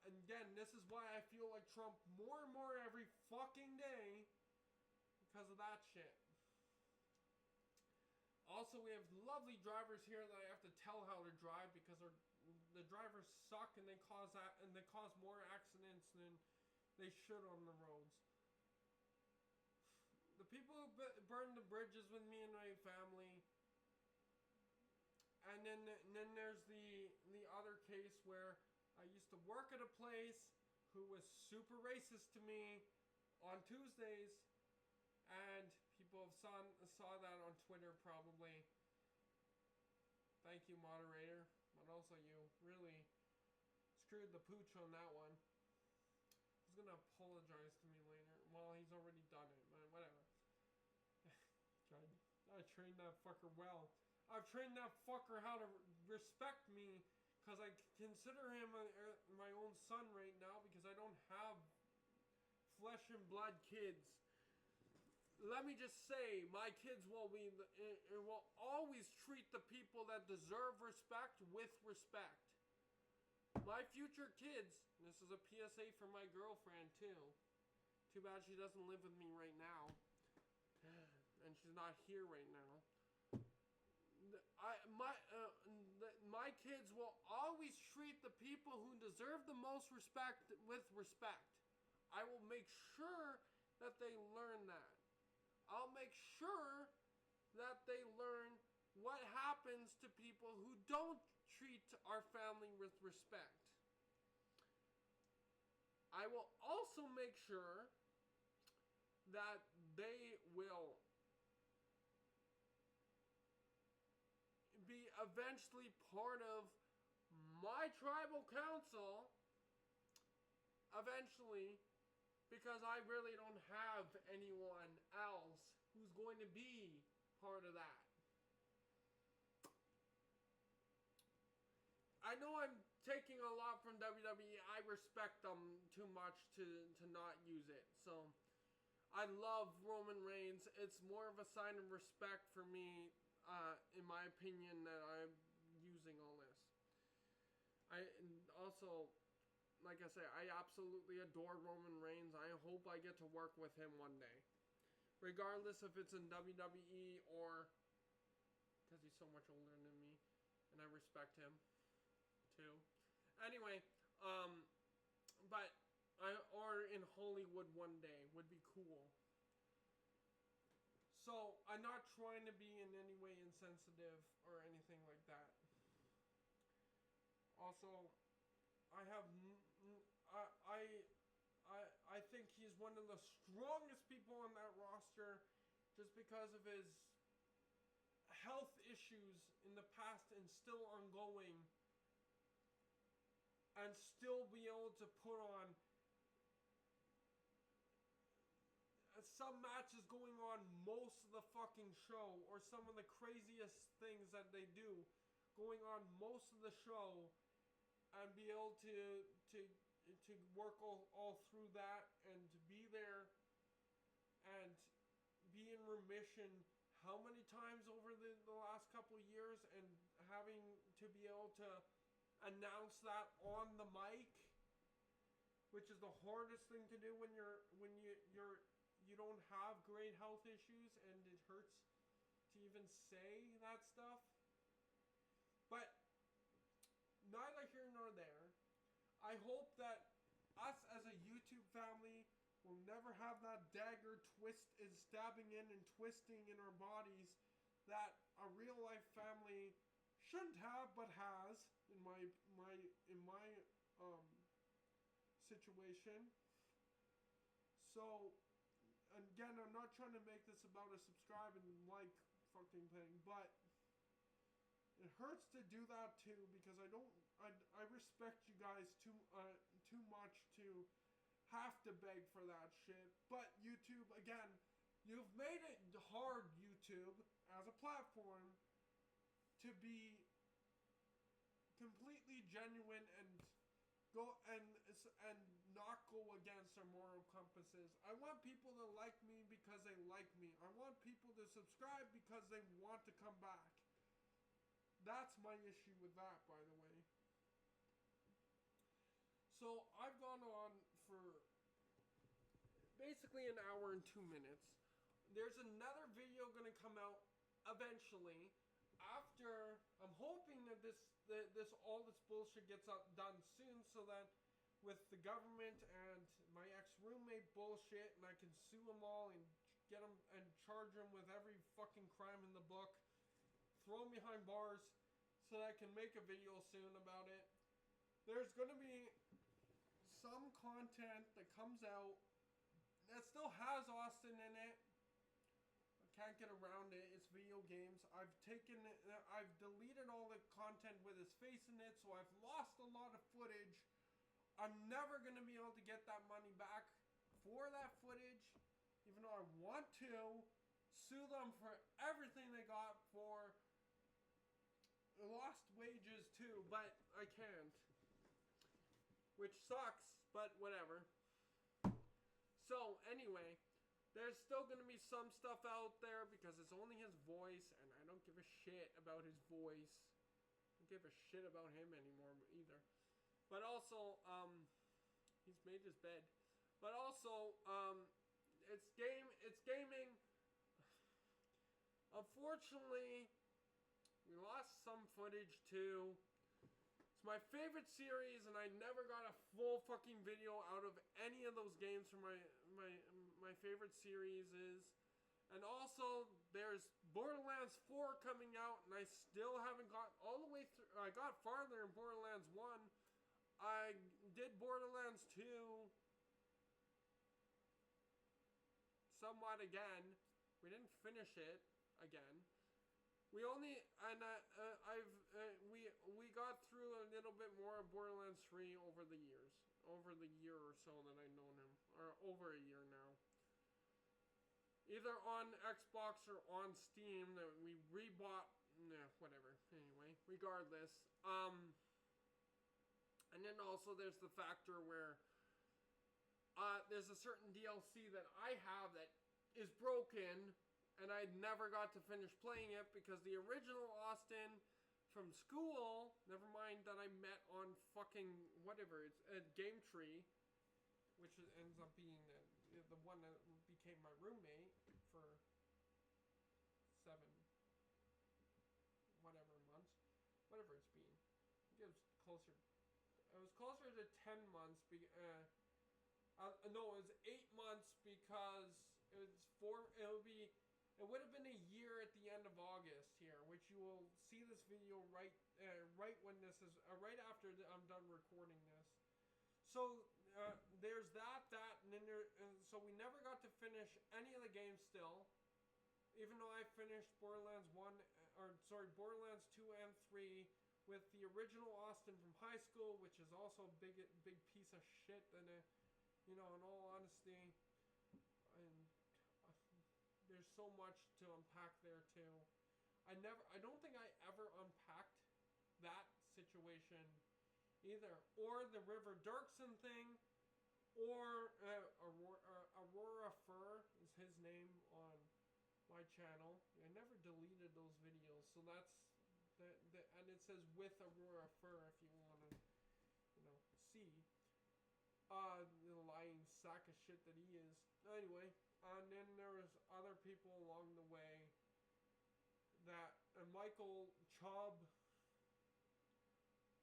And again, this is why I feel like Trump more and more every fucking day because of that shit. Also, we have lovely drivers here that I have to tell how to drive because the drivers suck and they cause more accidents than they should on the roads. The people who burned the bridges with me and my family. And then there's the other case where I used to work at a place who was super racist to me on Tuesdays. And people have saw that on Twitter probably. Thank you, moderator. But also you really screwed the pooch on that one. He's gonna apologize to me later. Well, he's already done it, but whatever. I trained that fucker well. I've trained that fucker how to respect me because I consider him my own son right now because I don't have flesh and blood kids. Let me just say, my kids will always treat the people that deserve respect with respect. My future kids, this is a PSA for my girlfriend too. Too bad she doesn't live with me right now. And she's not here right now. My kids will always treat the people who deserve the most respect with respect. I will make sure that they learn that. I'll make sure that they learn what happens to people who don't treat our family with respect. I will also make sure that they will be eventually part of my tribal council eventually, because I really don't have anyone else who's going to be part of that. I know I'm taking a lot from WWE. I respect them too much to not use it. So I love Roman Reigns. It's more of a sign of respect for me, in my opinion, that I'm using all this. like I say, I absolutely adore Roman Reigns. I hope I get to work with him one day. Regardless if it's in WWE or... because he's so much older than me. And I respect him, too. Anyway, but... or in Hollywood one day would be cool. So, I'm not trying to be in any way insensitive or anything like that. Also, I think he's one of the strongest people on that roster just because of his health issues in the past and still ongoing, and still be able to put on some matches going on most of the fucking show, or some of the craziest things that they do going on most of the show, and be able to work all through that, and to be there and be in remission how many times over the last couple of years, and having to be able to announce that on the mic, which is the hardest thing to do when you don't have great health issues, and it hurts to even say that stuff. But neither here nor there. I hope that us as a YouTube family will never have that dagger is stabbing in and twisting in our bodies that a real life family shouldn't have, but has in my situation. So again, I'm not trying to make this about a subscribe and like fucking thing, but it hurts to do that too, because I respect you guys too much to have to beg for that shit. But YouTube, again, you've made it hard, YouTube, as a platform, to be completely genuine and go and not go against our moral compasses. I want people to like me because they like me. I want people to subscribe because they want to come back. That's my issue with that, by the way. So I've gone on for basically an hour and 2 minutes. There's another video going to come out eventually. After, I'm hoping that all this bullshit gets done soon, so that with the government and my ex-roommate bullshit, and I can sue them all and get them and charge them with every fucking crime in the book, throw them behind bars, so that I can make a video soon about it. There's going to be some content that comes out that still has Austin in it. Can't get around it. It's video games. I've deleted all the content with his face in it, so I've lost a lot of footage. I'm never going to be able to get that money back for that footage, even though I want to sue them for everything they got for lost wages too, but I can't, which sucks, but whatever. So anyway, there's still going to be some stuff out there because it's only his voice, and I don't give a shit about his voice. I don't give a shit about him anymore either. But also, he's made his bed. But also, it's gaming. Unfortunately, we lost some footage too. It's my favorite series, and I never got a full fucking video out of any of those games from my favorite series is. And also, there's Borderlands 4 coming out, and I still haven't got all the way through. I got farther in Borderlands 1. I did Borderlands 2 somewhat again. We didn't finish it again. We only, and we got through a little bit more of Borderlands 3 over the years. Over the year or so that I've known him. Or over a year now. Either on Xbox or on Steam that we rebought. Nah, whatever. Anyway, regardless. And then also there's the factor where there's a certain DLC that I have that is broken, and I never got to finish playing it because the original Austin from school, never mind that I met on fucking whatever. It's a Game Tree, which ends up being the one that became my roommate for 7 whatever months, whatever it's been. It was closer. It was closer to 10 months. No, it was 8 months because it was 4. It would have been a year at the end of August here, which you will see this video right when this is right after I'm done recording this. So there's that, and then so we never got to finish any of the games still, even though I finished Borderlands Borderlands 2 and 3 with the original Austin from high school, which is also a big piece of shit. And in all honesty, and there's so much to unpack there too. I don't think I ever unpacked that situation either, or the River Dirksen thing, or Aurora Fur is his name on my channel. I never deleted those videos, so that's and it says with Aurora Fur if you want to, see the lying sack of shit that he is. Anyway, and then there was other people along the way that Michael Chubb.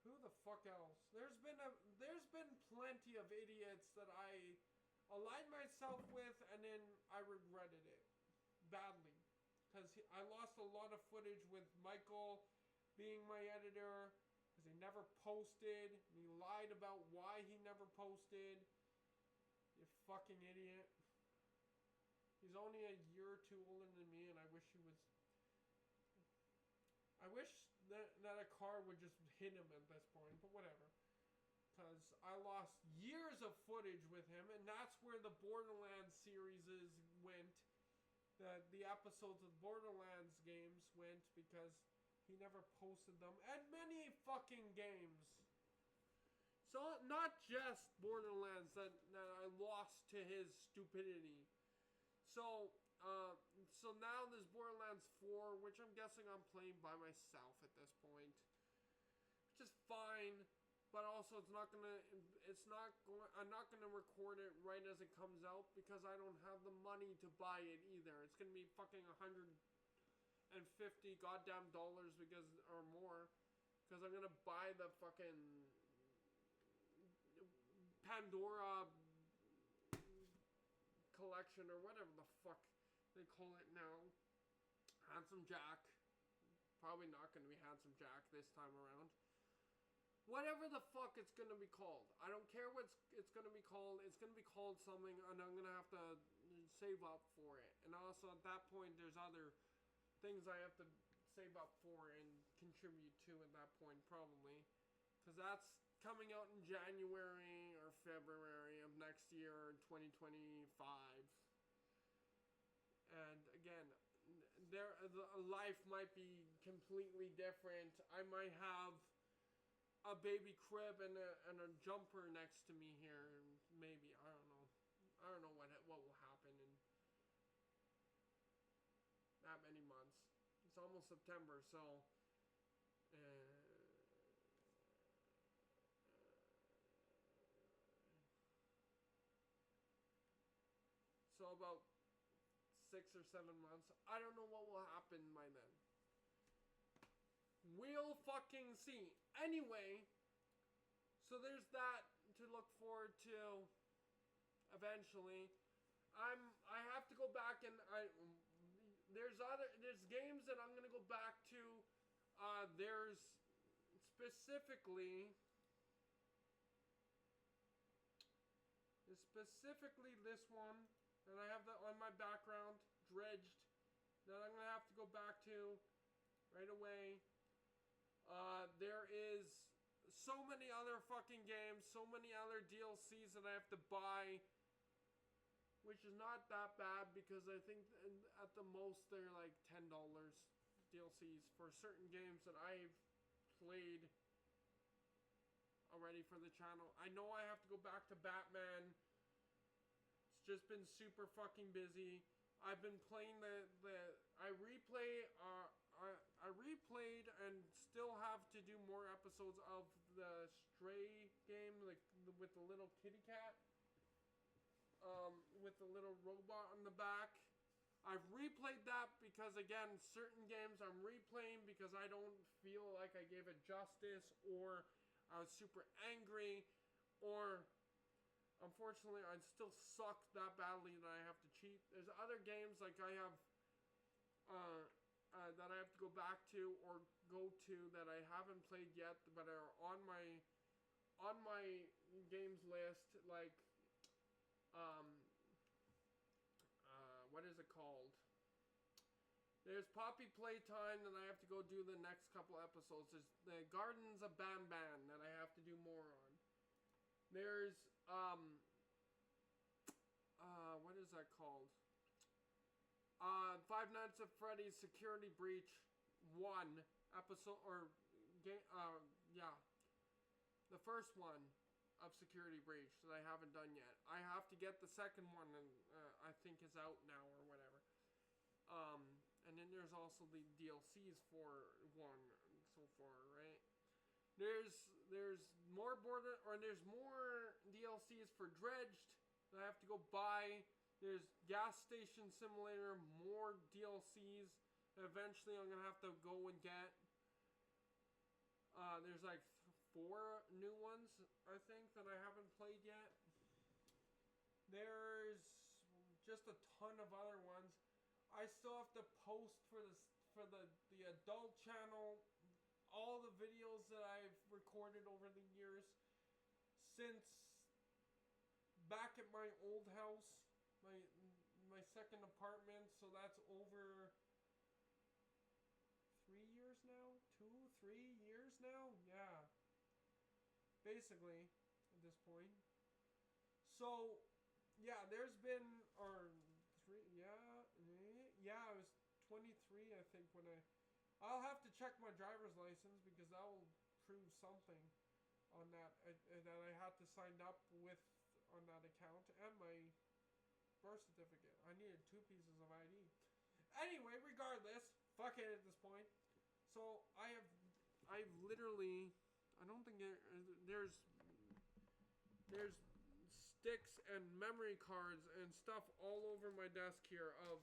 Who the fuck else? There's been plenty of idiots that I aligned myself with, and then I regretted it badly, because I lost a lot of footage with Michael being my editor, because he never posted. He lied about why he never posted. You fucking idiot. He's only a year or two older than me, and I wish he was. I wish that a car would just hit him at this point, but whatever. Because I lost years of footage with him, and that's where the Borderlands series went. The episodes of Borderlands games went, because he never posted them. And many fucking games. So, not just Borderlands that I lost to his stupidity. So now there's Borderlands 4, which I'm guessing I'm playing by myself at this point, which is fine, but also I'm not gonna record it right as it comes out, because I don't have the money to buy it either. It's gonna be fucking $150 goddamn dollars or more, because I'm gonna buy the fucking Pandora collection or whatever the fuck they call it now. Handsome Jack. Probably not going to be Handsome Jack this time around. Whatever the fuck it's going to be called. I don't care what it's going to be called. It's going to be called something, and I'm going to have to save up for it. And also at that point, there's other things I have to save up for and contribute to at that point, probably. Because that's coming out in January or February of next year, 2025. And again, the life might be completely different. I might have a baby crib and a jumper next to me here, maybe. I don't know. I don't know what will happen in that many months. It's almost September, so about 6 or 7 months. I don't know what will happen by then. We'll fucking see. Anyway, so there's that to look forward to eventually. I have to go back and there's games that I'm gonna go back to. There's specifically this one that I have on my background, Dredged, that I'm going to have to go back to right away. There is so many other fucking games, so many other DLCs that I have to buy, which is not that bad, because I think at the most they're like $10 DLCs for certain games that I've played already for the channel. I know I have to go back to Batman. It's just been super fucking busy. I've been playing I replay I replayed and still have to do more episodes of the Stray game, like with the little kitty cat, with the little robot on the back. I've replayed that because, again, certain games I'm replaying because I don't feel like I gave it justice, or I was super angry, or unfortunately I still suck that badly that I have to cheat. There's other games like I have that I have to go back to or go to that I haven't played yet, but are on my games list, like what is it called? There's Poppy Playtime that I have to go do the next couple episodes. There's the Gardens of Bam Bam that I have to do more on. There's what is that called? Five Nights at Freddy's Security Breach 1 episode, or game, yeah, the first one of Security Breach that I haven't done yet. I have to get the second one, and I think is out now or whatever. And then there's also the DLCs for one so far, right? There's more there's more DLCs for Dredged that I have to go buy. There's Gas Station Simulator, more DLCs that eventually I'm gonna have to go and get. There's like 4 new ones, I think, that I haven't played yet. There's just a ton of other ones. I still have to post for the adult channel all the videos that I've recorded over the years since back at my old house, my second apartment. So that's over 3 years now? 2, 3 years now? Yeah. Basically, at this point. So, yeah, there's been, or 3, yeah, I was 23, I think, when I'll have to check my driver's license, because that will prove something on that I had to sign up with on that account, and my birth certificate. I needed 2 pieces of ID. Anyway, regardless, fuck it at this point. So, I've literally, I don't think there's sticks and memory cards and stuff all over my desk here of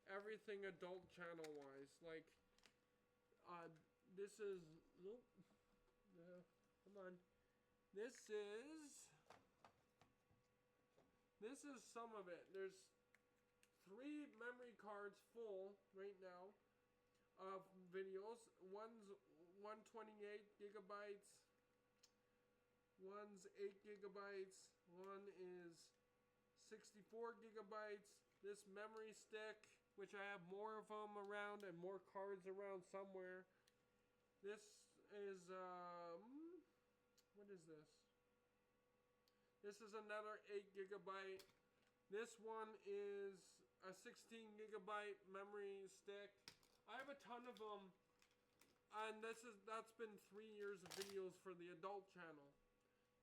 everything adult channel wise. Like, this is, nope, come on. This is some of it. There's 3 memory cards full right now of videos. One's 128 gigabytes. One's 8 gigabytes. One is 64 gigabytes. This memory stick, which I have more of them around and more cards around somewhere. This is, what is this? This is another 8 gigabyte. This one is a 16 gigabyte memory stick. I have a ton of them. And that's been 3 years of videos for the adult channel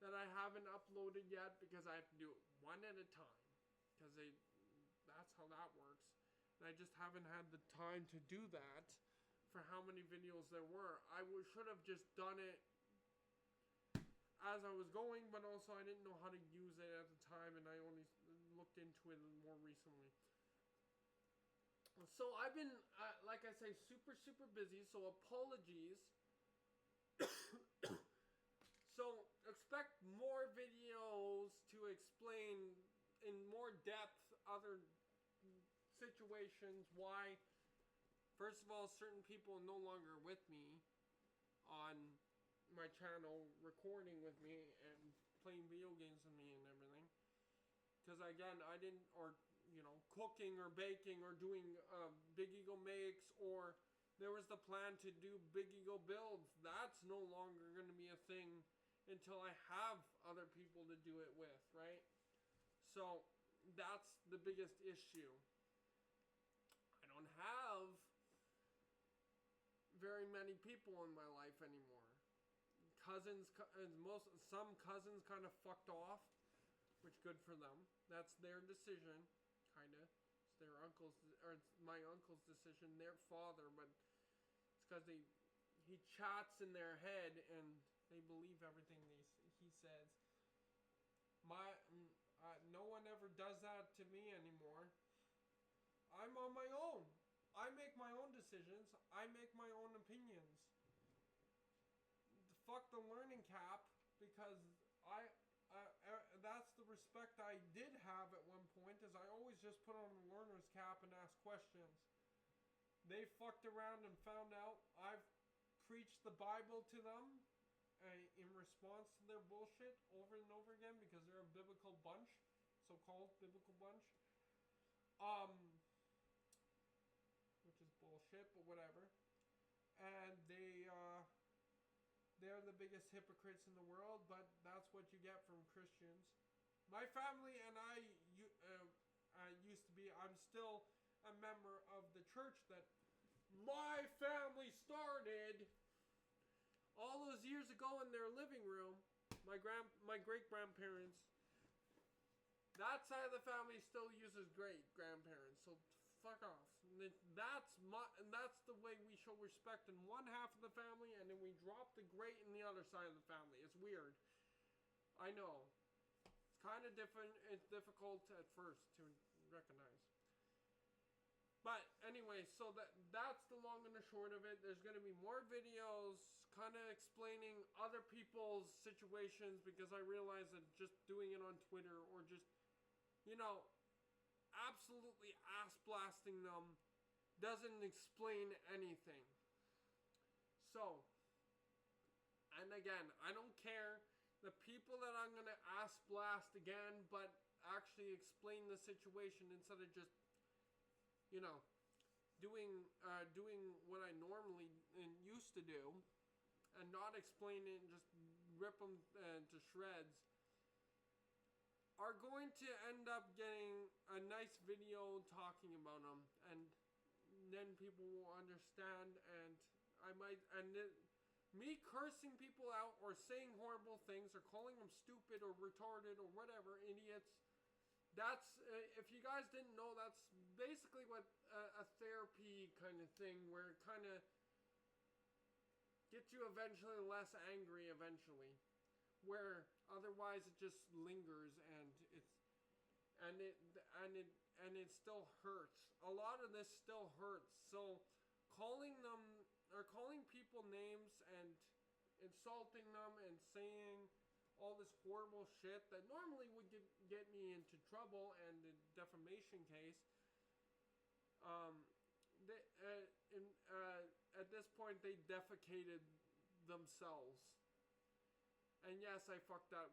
that I haven't uploaded yet, because I have to do it one at a time, because that's how that works. And I just haven't had the time to do that for how many videos there were. I should have just done it as I was going, but also I didn't know how to use it at the time, and I only looked into it more recently. So I've been, like I say, super busy, so apologies. So expect more videos to explain in more depth other situations why, first of all, certain people are no longer with me on my channel, recording with me and playing video games with me and everything. Because again, I didn't, or cooking or baking or doing Big Eagle Makes, or there was the plan to do Big Eagle Builds. That's no longer going to be a thing until I have other people to do it with, right? So that's the biggest issue. I don't have very many people in my life anymore. Some cousins kind of fucked off, which good for them. That's their decision, kind of. It's their uncle's, or it's my uncle's decision, their father, but because he chats in their head and they believe everything he says. No one ever does that to me anymore. I'm on my own. I make my own decisions. I make my own opinions. Fuck the learning cap, because that's the respect I did have at one point, is I always just put on the learner's cap and ask questions. They fucked around and found out I've preached the Bible to them in response to their bullshit over and over again, because they're a biblical bunch, so-called biblical bunch. Which is bullshit, but whatever. And they're the biggest hypocrites in the world, but that's what you get from Christians. My family and I used to be, I'm still a member of the church that my family started all those years ago in their living room. My great-grandparents, that side of the family still uses great-grandparents, so fuck off. That's the way we show respect in one half of the family, and then we drop the great in the other side of the family. It's weird. I know. It's kind of different. It's difficult at first to recognize. But anyway, so that's the long and the short of it. There's going to be more videos kind of explaining other people's situations, because I realize that just doing it on Twitter or just, absolutely ass blasting them doesn't explain anything. So, and again, I don't care the people that I'm gonna ass blast again, but actually explain the situation instead of just doing what I normally used to do and not explain it and just rip them to shreds, are going to end up getting a nice video talking about them, and then people will understand. And me cursing people out or saying horrible things or calling them stupid or retarded or whatever, idiots, that's, if you guys didn't know, that's basically what a therapy kind of thing, where it kind of gets you eventually less angry eventually. Where otherwise it just lingers and it still hurts. A lot of this still hurts. So calling people names and insulting them and saying all this horrible shit that normally would get me into trouble and a defamation case. At this point, they defecated themselves. And yes, I fucked that.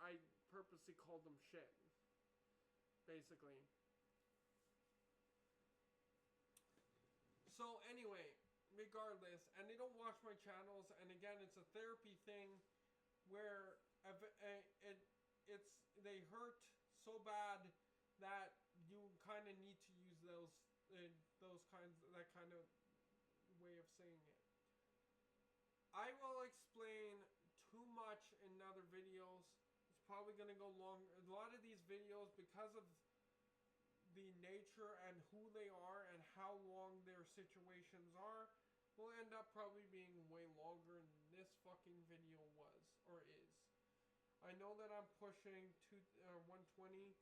I purposely called them shit. Basically. So anyway, regardless, and they don't watch my channels, and again, it's a therapy thing where they hurt so bad that you kind of need to use that kind of way of saying it. I will explain too much in other videos. It's probably going to go long. A lot of these videos, because of the nature and who they are and how long their situations are, will end up probably being way longer than this fucking video was or is. I know that I'm pushing to 120.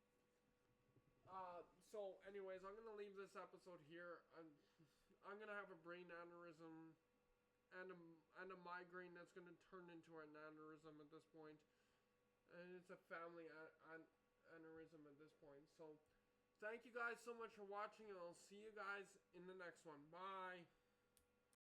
So anyways, I'm going to leave this episode here. I'm going to have a brain aneurysm and a migraine that's going to turn into an aneurysm at this point. And it's a family aneurysm at this point. So thank you guys so much for watching, and I'll see you guys in the next one. Bye.